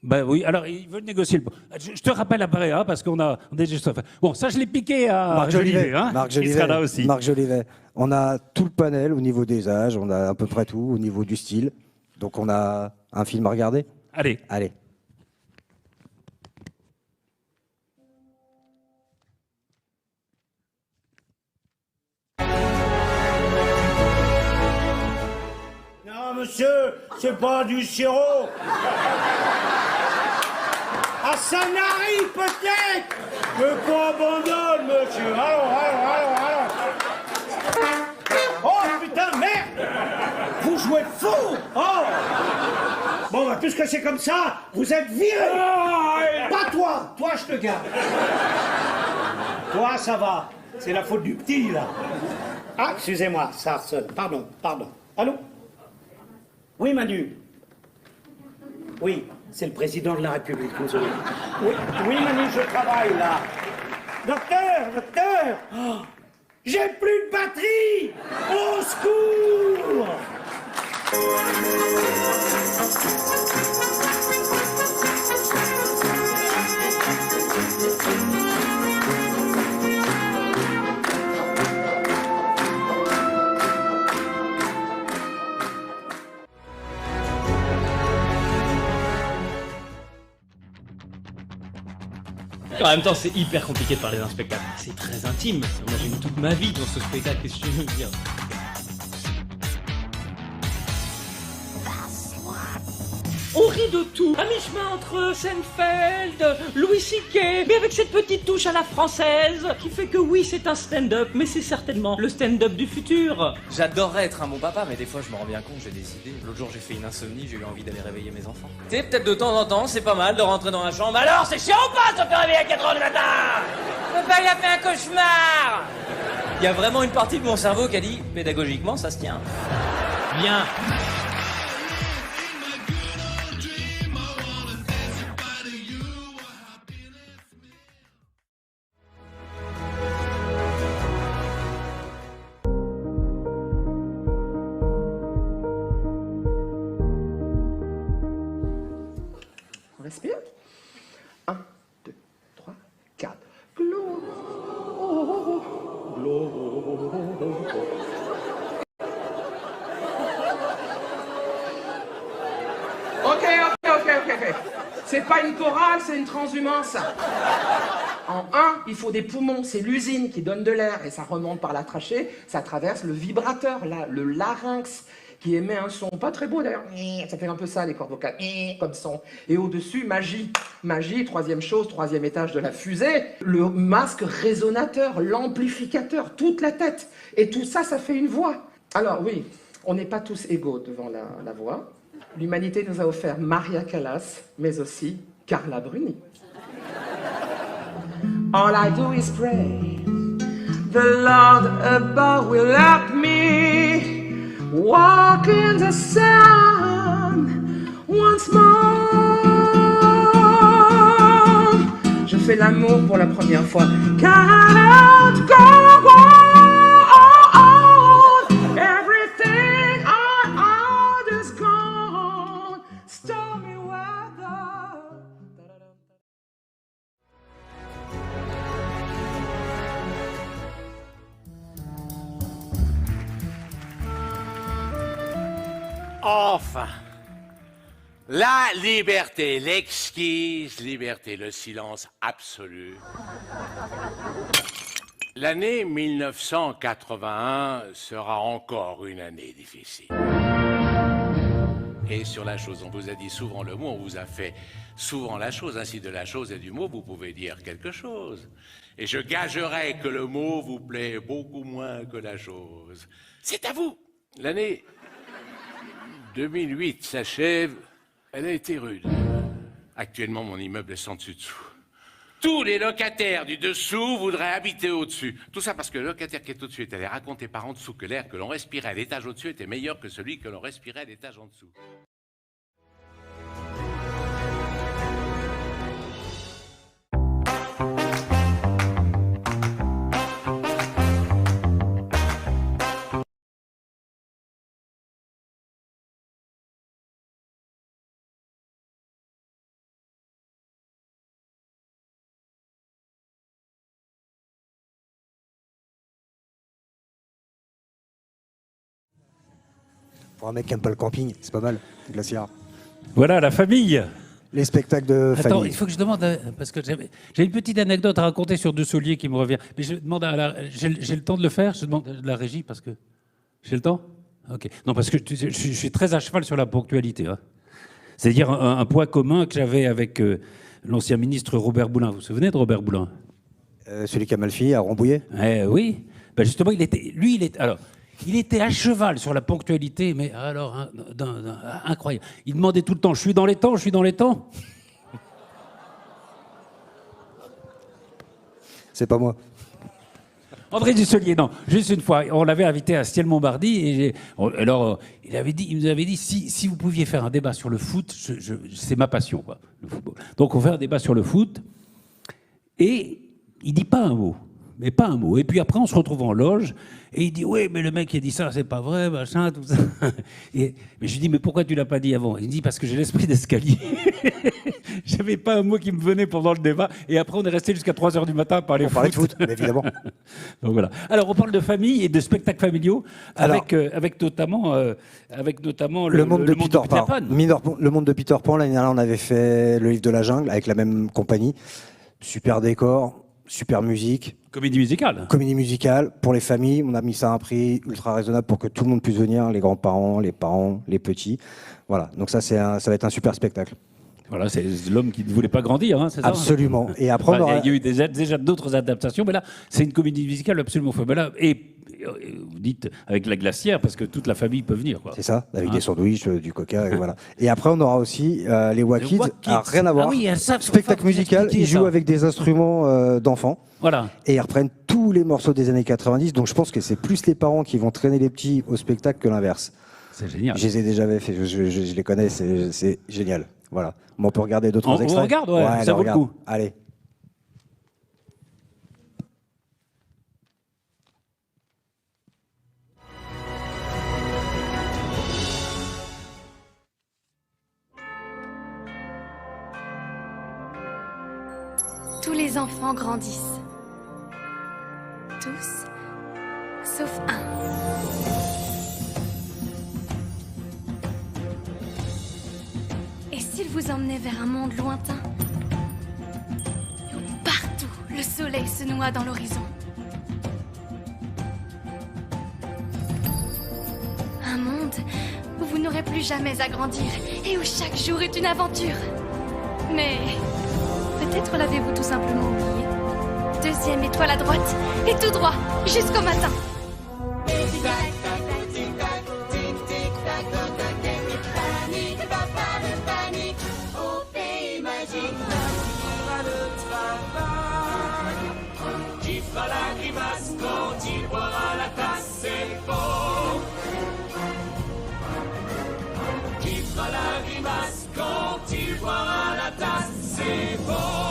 Ben oui, alors il veut négocier le... Je te rappelle après, hein, parce qu'on a déjà... Bon, ça, je l'ai piqué à Marc Jolivet. hein, Marc qui Jolivet. sera là aussi. Marc Jolivet. On a tout le panel au niveau des âges, on a à peu près tout au niveau du style. Donc on a un film à regarder. Allez. Allez. Non, monsieur, c'est pas du sirop. Ah, ça n'arrive peut-être. Mais qu'on abandonne, monsieur. Allons. Oh, putain, merde. Vous jouez fou. Oh. Bon, bah, puisque c'est comme ça, vous êtes viré. Pas toi. Toi, je te garde. Toi, ça va. C'est la faute du petit, là. Ah, excusez-moi, ça sonne. Pardon. Allô? Oui, Manu. Oui, c'est le président de la République, désolé. Oui, Manu, je travaille, là. Docteur oh, j'ai plus de batterie. Au secours. En même temps, c'est hyper compliqué de parler d'un spectacle. C'est très intime. Moi, j'ai mis toute ma vie dans ce spectacle, qu'est-ce que je veux dire? On rit de tout, à mi-chemin entre Seinfeld, Louis C.K., mais avec cette petite touche à la française, qui fait que oui, c'est un stand-up, mais c'est certainement le stand-up du futur. J'adorerais être un bon papa, mais des fois je me rends bien compte, j'ai des idées. L'autre jour j'ai fait une insomnie, j'ai eu envie d'aller réveiller mes enfants. Tu sais, peut-être de temps en temps, c'est pas mal de rentrer dans la chambre. Alors, c'est chiant ou pas de se faire réveiller à 4h du matin? Papa, il a fait un cauchemar. Il y a vraiment une partie de mon cerveau qui a dit, pédagogiquement, ça se tient. Bien. Respire. 1, 2, 3, 4. Glow. Ok. C'est pas une chorale, c'est une transhumance. En 1, il faut des poumons, c'est l'usine qui donne de l'air et ça remonte par la trachée, ça traverse le vibrateur, là, le larynx, qui émet un son pas très beau d'ailleurs. Ça fait un peu ça les cordes vocales, comme son. Et au-dessus, magie. Magie, troisième chose, troisième étage de la fusée, le masque résonateur, l'amplificateur, toute la tête. Et tout ça, ça fait une voix. Alors oui, on n'est pas tous égaux devant la voix. L'humanité nous a offert Maria Callas, mais aussi Carla Bruni. All I do is pray, the Lord above will help me walk in the sun once more. Je fais l'amour pour la première fois. Cannot go on, everything I own is gone. Enfin, la liberté, l'exquise liberté, le silence absolu. L'année 1981 sera encore une année difficile. Et sur la chose, on vous a dit souvent le mot, on vous a fait souvent la chose. Ainsi, de la chose et du mot, vous pouvez dire quelque chose. Et je gagerais que le mot vous plaît beaucoup moins que la chose. C'est à vous. L'année 2008 s'achève. Elle a été rude. Actuellement, mon immeuble est sans dessus-dessous. Tous les locataires du dessous voudraient habiter au-dessus. Tout ça parce que le locataire qui est au-dessus est allé raconter par en dessous que l'air que l'on respirait à l'étage au-dessus était meilleur que celui que l'on respirait à l'étage en dessous. Pour un mec qui aime pas le camping, c'est pas mal, Glacière. Voilà, la famille. Les spectacles de Attends, famille. il faut que je demande, parce que j'ai une petite anecdote à raconter sur Dussolier qui me revient. Mais je demande j'ai le temps de le faire. Je demande à la régie parce que j'ai le temps. Ok. Non, parce que je suis très à cheval sur la ponctualité. Hein. C'est-à-dire un point commun que j'avais avec l'ancien ministre Robert Boulin. Vous vous souvenez de Robert Boulin? Celui qui a mal fini à Rambouillet. Oui. Ben justement, il était à cheval sur la ponctualité, mais alors, incroyable. Il demandait tout le temps, je suis dans les temps, je suis dans les temps. C'est pas moi. André Dussolier, non. Juste une fois, on l'avait invité à Stiel-Montbardy, et alors, il nous avait dit, si vous pouviez faire un débat sur le foot, c'est ma passion, quoi, le football. Donc, on fait un débat sur le foot, et il dit pas un mot. Mais pas un mot. Et puis après, on se retrouve en loge, et il dit, oui, mais le mec qui a dit ça, c'est pas vrai, machin, tout ça. Mais je lui dis, mais pourquoi tu l'as pas dit avant? Il dit, parce que j'ai l'esprit d'escalier. J'avais pas un mot qui me venait pendant le débat, et après, on est resté jusqu'à 3h du matin à parler de foot, évidemment. Donc voilà. Alors, on parle de famille et de spectacles familiaux, avec notamment le monde de Peter Pan. Le monde de Peter Pan, l'année dernière, on avait fait le livre de la jungle avec la même compagnie. Super décor, super musique. Comédie musicale. Comédie musicale pour les familles. On a mis ça à un prix ultra raisonnable pour que tout le monde puisse venir, les grands-parents, les parents, les petits. Voilà. Donc ça, ça va être un super spectacle. Voilà, c'est l'homme qui ne voulait pas grandir, hein, c'est ça? Absolument. Et après, il y a eu déjà d'autres adaptations, mais là, c'est une comédie musicale absolument formidable. Et vous dites avec la glacière, parce que toute la famille peut venir. C'est ça, avec des sandwichs, du coca, et voilà. Et après, on aura aussi les Wakids. Rien à voir. Ah oui, un spectacle musical, ils jouent avec des instruments d'enfants. Voilà. Et ils reprennent tous les morceaux des années 90. Donc je pense que c'est plus les parents qui vont traîner les petits au spectacle que l'inverse. C'est génial. Je les ai déjà fait, je les connais, c'est génial. Voilà. On peut regarder d'autres extraits. On regarde, ouais, ça vaut le coup. Allez. Tous les enfants grandissent. Tous, sauf un. Et s'il vous emmenait vers un monde lointain, où partout le soleil se noie dans l'horizon? Un monde où vous n'aurez plus jamais à grandir et où chaque jour est une aventure. Mais peut-être l'avez-vous tout simplement oublié. Deuxième étoile à droite et tout droit jusqu'au matin. Qui fera la grimace quand il boira la tasse, c'est faux. Qui fera la grimace quand il boira la tasse, c'est faux.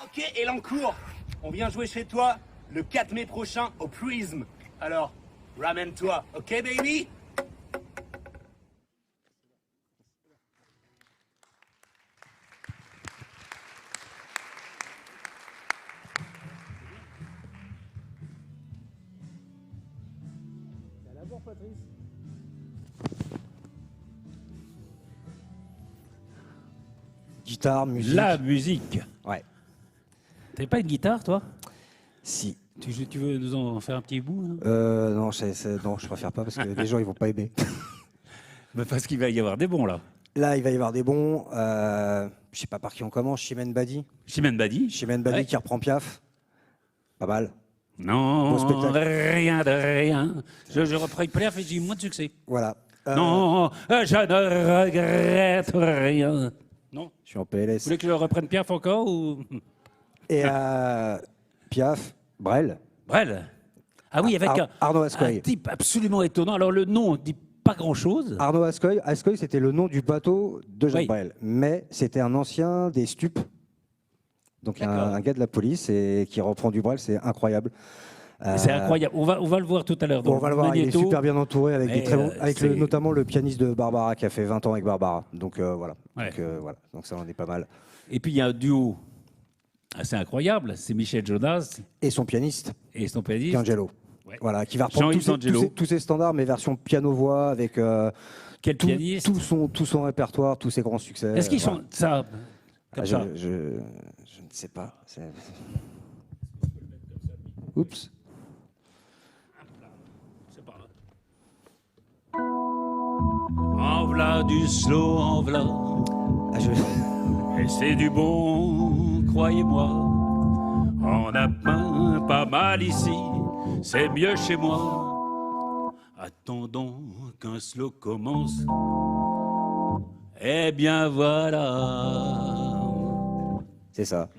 Ok, Elancourt, on vient jouer chez toi le 4 mai prochain au Prism. Alors, ramène-toi, ok baby? Guitare, musique. La musique. Ouais. T'avais pas une guitare, toi? Si. Tu veux nous en faire un petit bout, hein? Non, non, je préfère pas parce que les gens ils vont pas aimer. Mais parce qu'il va y avoir des bons là. Là, il va y avoir des bons. Je sais pas par qui on commence. Chimène Badi. Chimène Badi. Chimène Badi qui reprend Piaf. Pas mal. Non, Beau spectacle. rien de rien. Je reprends Piaf et j'ai eu moins de succès. Voilà. Non, je ne regrette rien. Non. Je suis en PLS. Vous voulez que je reprenne Piaf encore ou... Et Piaf, Brel. Brel. Ah oui, avec Arnaud un Ascoy. type absolument étonnant. Alors le nom dit pas grand-chose. Arnaud Ascoy. Ascoy, c'était le nom du bateau de Jacques Oui. Brel. Mais c'était un ancien des Stupes. Donc un gars de la police et qui reprend du Brel, c'est incroyable. C'est incroyable. On va le voir tout à l'heure. On va le voir, il est super bien entouré avec des très bons, notamment le pianiste de Barbara qui a fait 20 ans avec Barbara. Donc voilà. Ouais. Donc ça en est pas mal. Et puis il y a un duo assez incroyable, c'est Michel Jonas et son pianiste. D'Angelo. Ouais. Voilà, qui va reprendre tous ses standards, mais version piano-voix avec quel pianiste, tout son répertoire, tous ses grands succès. Est-ce qu'ils sont ça comme ça je ne sais pas. Oups. En v'là du slow, en v'là. Et c'est du bon, croyez-moi. On a pas mal ici, c'est mieux chez moi. Attendons qu'un slow commence. Eh bien voilà. C'est ça.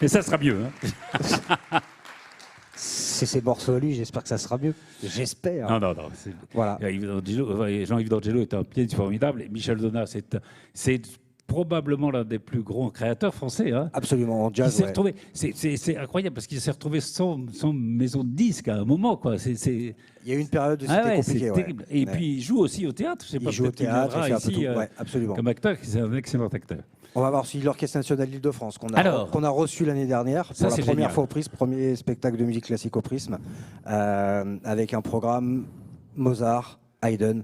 Et ça sera mieux. Hein. C'est ces morceaux à lui, j'espère que ça sera mieux. J'espère. Non. Voilà. Jean-Yves D'Angelo est un pianiste formidable. Et Michel Jonas, c'est probablement l'un des plus grands créateurs français. Hein. Absolument, en jazz. C'est incroyable parce qu'il s'est retrouvé sans maison de disque à un moment. Quoi. Il y a eu une période où c'était compliqué. C'est terrible. Et puis il joue aussi au théâtre. Il joue au théâtre, il fait un peu tout. Absolument. Comme acteur, c'est un excellent acteur. On va voir aussi l'Orchestre National d'Île-de-France qu'on a reçu l'année dernière pour la première fois au Prisme, premier spectacle de musique classique au Prisme, avec un programme Mozart, Haydn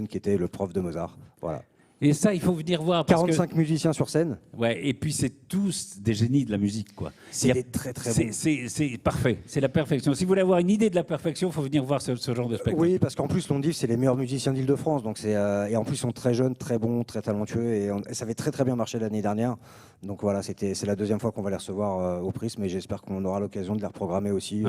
qui était le prof de Mozart. Voilà. Et ça, il faut venir voir. Parce 45 musiciens sur scène. Ouais, et puis c'est tous des génies de la musique, quoi. C'est des très très bons. C'est parfait, c'est la perfection. Si vous voulez avoir une idée de la perfection, il faut venir voir ce genre de spectacle. Oui, parce qu'en plus, l'Ondiv, c'est les meilleurs musiciens d'Île-de-France. Donc et en plus, ils sont très jeunes, très bons, très talentueux. Et ça avait très très bien marché l'année dernière. Donc voilà, c'est la deuxième fois qu'on va les recevoir au Prisme. Et j'espère qu'on aura l'occasion de les reprogrammer aussi,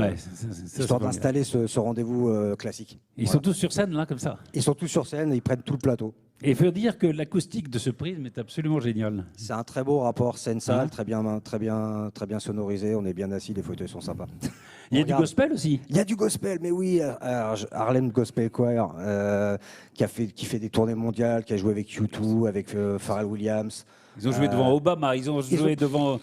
histoire d'installer ce rendez-vous classique. Ils sont tous sur scène, là, comme ça. Ils sont tous sur scène et ils prennent tout le plateau. Et il faut dire que l'acoustique de ce Prisme est absolument géniale. C'est un très beau rapport scène-salle, très bien sonorisé. On est bien assis, les fauteuils sont sympas. Il y a du gospel aussi. Il y a du gospel, mais oui. Harlem Gospel Choir, qui fait des tournées mondiales, qui a joué avec U2, avec Pharrell Williams. Ils ont joué devant Obama, ils ont joué devant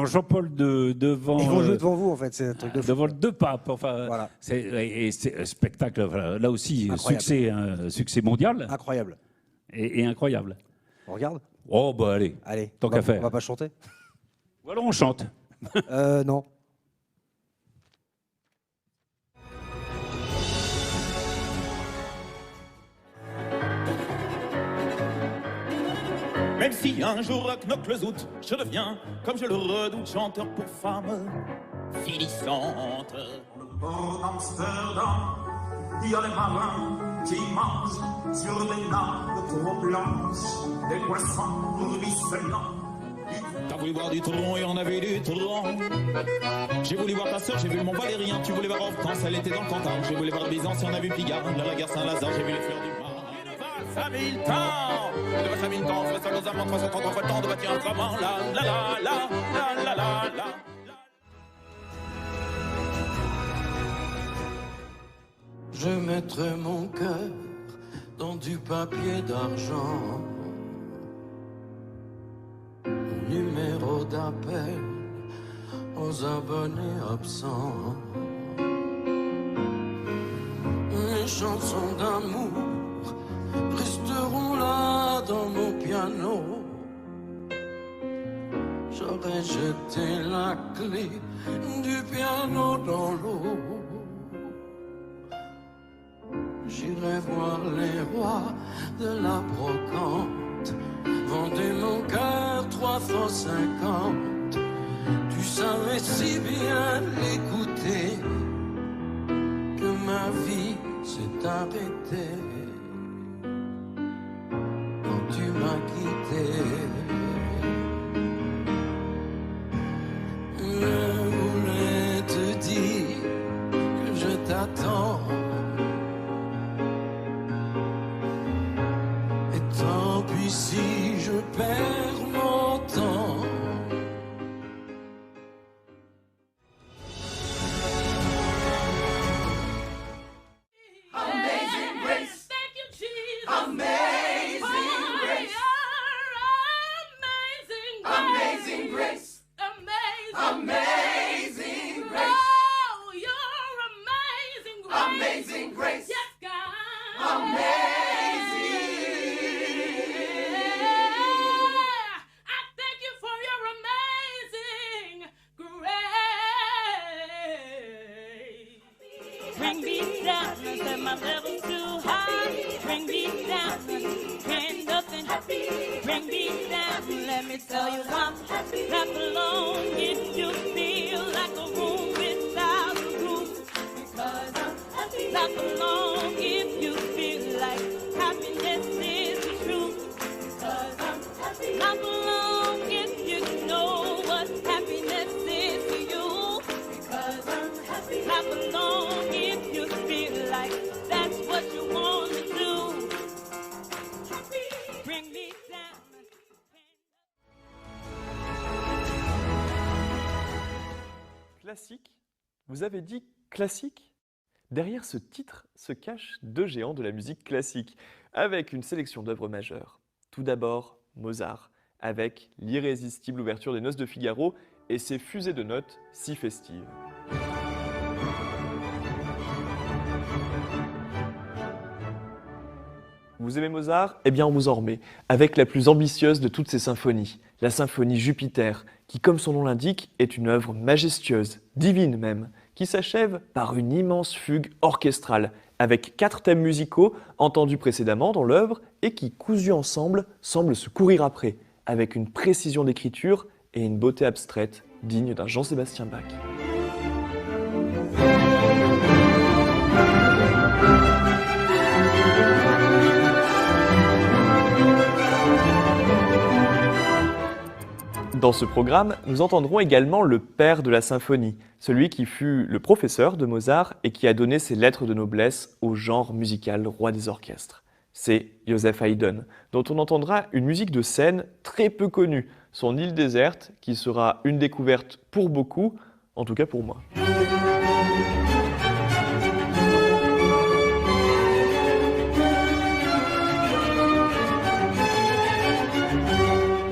Jean-Paul II, devant... Ils vont jouer devant vous, en fait, c'est un truc de fou. Devant deux papes, enfin... Voilà. Et c'est un spectacle, là aussi, succès mondial. Incroyable. Et incroyable. On regarde ? Oh, bah allez, tant qu'à faire. On va pas chanter ? Ou alors on chante. Non. Même si un jour knock le zout, je deviens, comme je le redoute, chanteur pour femmes finissantes. Le port d'Amsterdam, il y a les marins qui mangent sur des nappes trop blanches, des poissons ruisselants, T'as voulu voir du tronc et on a vu du tronc. J'ai voulu voir ta sœur, j'ai vu le Mont Valérien. Tu voulais voir Hortense, elle était dans le Cantal. J'ai voulu voir Byzance et on a vu Pigalle. La gare Saint-Lazare, j'ai vu les fleurs du Mar. Une valse à 1000 temps. Une valse à 1000 temps, on fait ça dans un 333 fois le temps de bâtir un comment. La la la la la la la la. Je mettrai mon cœur dans du papier d'argent. Un numéro d'appel aux abonnés absents. Mes chansons d'amour resteront là dans mon piano. J'aurais jeté la clé du piano dans l'eau. J'irai voir les rois de la brocante. Vendez mon cœur 3 fois 50. Tu savais si bien l'écouter que ma vie s'est arrêtée quand tu m'as quitté. Je voulais te dire que je t'attends. Tant pis si je perds mon temps. Amazing grace. Thank you, Jesus. Amazing grace. Amazing grace. Amazing grace. Oh, you're amazing grace. Amazing grace. Yes, God. Amazing. Bring me down, set my level too high. Bring me down, can't nothing happy. Bring me down, let me tell you I'm happy. Clap along if you feel like a room without a roof. Because I'm happy. Clap along if you feel like happiness is the truth. Because I'm happy. Clap along if you know what happiness is to you. Because I'm happy. Clap along. Classique? Vous avez dit classique? Derrière ce titre se cachent deux géants de la musique classique, avec une sélection d'œuvres majeures. Tout d'abord, Mozart, avec l'irrésistible ouverture des Noces de Figaro et ses fusées de notes si festives. Vous aimez Mozart? Eh bien on vous en remet, avec la plus ambitieuse de toutes ses symphonies, la symphonie Jupiter, qui comme son nom l'indique, est une œuvre majestueuse, divine même, qui s'achève par une immense fugue orchestrale, avec 4 thèmes musicaux entendus précédemment dans l'œuvre et qui, cousus ensemble, semblent se courir après, avec une précision d'écriture et une beauté abstraite digne d'un Jean-Sébastien Bach. Dans ce programme, nous entendrons également le père de la symphonie, celui qui fut le professeur de Mozart et qui a donné ses lettres de noblesse au genre musical roi des orchestres. C'est Joseph Haydn, dont on entendra une musique de scène très peu connue, son Île déserte, qui sera une découverte pour beaucoup, en tout cas pour moi.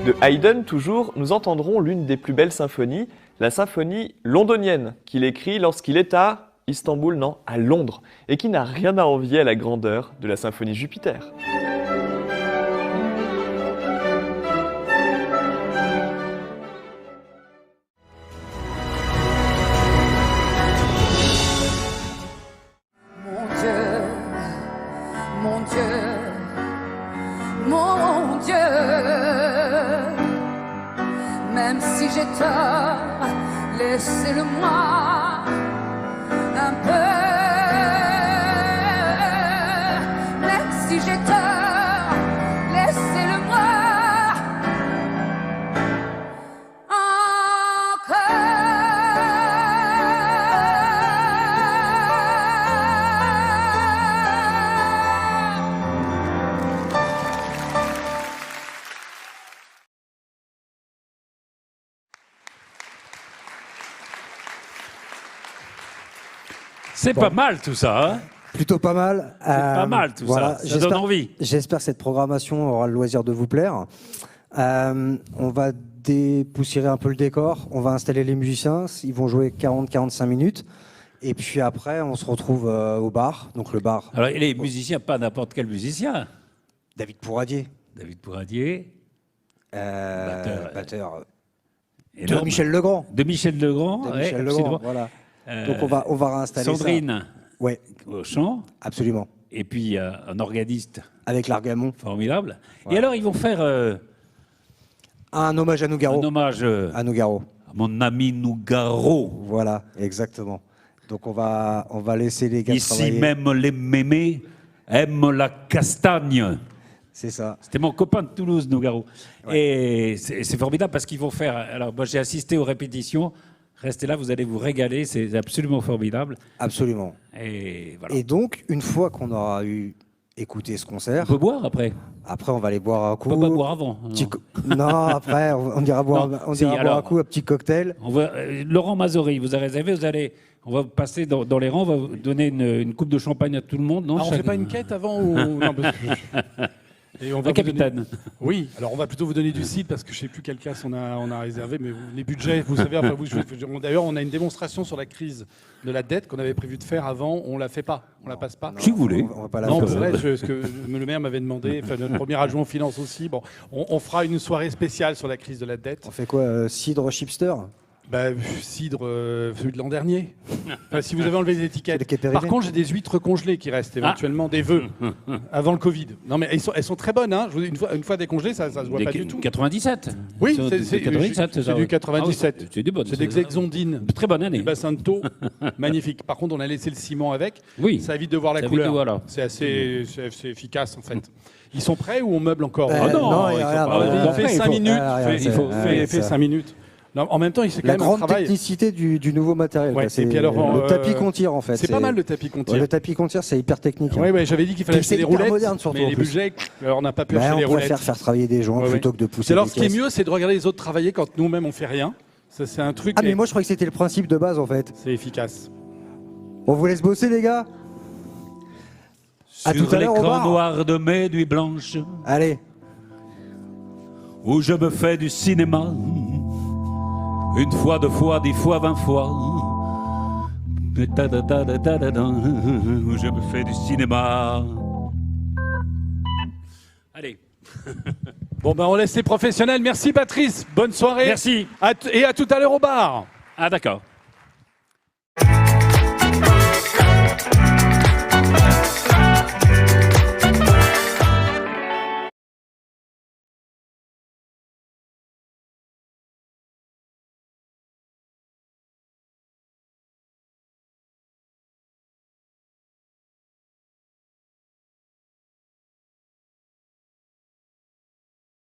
De Haydn, toujours, nous entendrons l'une des plus belles symphonies, la symphonie londonienne, qu'il écrit lorsqu'il est à Istanbul, non, à Londres, et qui n'a rien à envier à la grandeur de la symphonie Jupiter. Mon Dieu, mon Dieu, même si j'ai tort, laissez-le-moi un peu. Même si j'ai tort, laissez-le-moi C'est pas mal tout ça, hein? Plutôt pas mal. C'est pas mal tout ça. Ça donne envie. J'espère que cette programmation aura le loisir de vous plaire. On va dépoussiérer un peu le décor. On va installer les musiciens. Ils vont jouer 40-45 minutes. Et puis après, on se retrouve au bar. Donc le bar. Alors, et les musiciens, pas n'importe quel musicien. David Pourradier. David Pourradier. Batteur. De Énorme. Michel Legrand. De Michel Legrand. De ouais, Michel absolument. Legrand, voilà. Donc on va réinstaller Sandrine. ça. Ouais. Au chant. Absolument. Et puis un organiste. Avec l'Argamon. Formidable. Voilà. Et alors, ils vont faire un hommage à Nougaro. un hommage à Nougaro. à mon ami Nougaro. Voilà, exactement. Donc on va laisser les gars Ici travailler. même les mémés aiment la castagne. C'est ça. C'était mon copain de Toulouse, Nougaro. Et c'est formidable parce qu'ils vont faire... Alors, moi, j'ai assisté aux répétitions. Restez là, vous allez vous régaler. C'est absolument formidable. Absolument. Et voilà. Et donc, une fois qu'on aura écouté ce concert... On peut boire après. Après, on va aller boire un coup. On peut pas boire avant. Non, après, on ira boire, Non, on si, ira boire alors, un coup, un petit cocktail. On va, Laurent Mazori, vous a réservé, on va passer dans les rangs, on va vous donner une coupe de champagne à tout le monde. Non, Ah, on fait pas une quête avant ou... Non, parce que... Et on va Un capitaine. Oui, alors on va plutôt vous donner du cidre parce que je ne sais plus quelle classe on a réservé, mais les budgets, vous savez, enfin, d'ailleurs on a une démonstration sur la crise de la dette qu'on avait prévu de faire avant, on ne la fait pas, on la passe pas. Si vous voulez. On va pas la Non, faire. c'est vrai, ce que le maire m'avait demandé, enfin, notre premier adjoint aux finances aussi. Bon, on fera une soirée spéciale sur la crise de la dette. On fait quoi, cidre chipster? Cidre, celui de l'an dernier. Enfin, si vous avez enlevé les étiquettes. C'est Par contre, j'ai des huîtres congelées qui restent, éventuellement des vœux, avant le Covid. Non, mais elles sont très bonnes. Hein. Une fois décongelées, ça se voit pas du tout. 97. Oui, c'est 97, c'est du 97. Ah oui, c'est du bon. C'est des Exondines. Très bonne année. Du bassin de Thau, magnifique. Par contre, on a laissé le ciment avec. Oui. Ça évite de voir la Ça évite couleur. de voir, là. C'est assez efficace, en fait. Ils sont prêts ou on meuble encore non, ils sont pas. après, Fait 5 minutes. Fait ça. 5 minutes. Non, en même temps, c'est quand La même un grande travail. technicité du nouveau matériel. Ouais, quoi. C'est et puis alors, le tapis qu'on tire en fait. C'est pas mal le tapis qu'on tire. Ouais, le tapis qu'on tire, c'est hyper technique. Oui, ouais, j'avais dit qu'il fallait Puis c'est acheter des hyper roulettes, moderne, surtout, mais en les plus. budgets, alors on n'a pas pu Bah, acheter on les roulettes. préfère faire travailler des gens Ouais, plutôt ouais. que de pousser. Alors, des ce qui est caisses. mieux, c'est de regarder les autres travailler quand nous-mêmes on fait rien. Ça, c'est un truc. Ah, mais moi je croyais que c'était le principe de base en fait. C'est efficace. On vous laisse bosser, les gars. À tout Sur à l'heure au l'écran bar. noir de mes nuits blanches, Allez. où je me fais du cinéma, une fois, 2 fois, 10 fois, 20 fois, où je me fais du cinéma. Allez. Bon, ben on laisse les professionnels. Merci Patrice. Bonne soirée. Merci. Et à tout à l'heure au bar. Ah d'accord.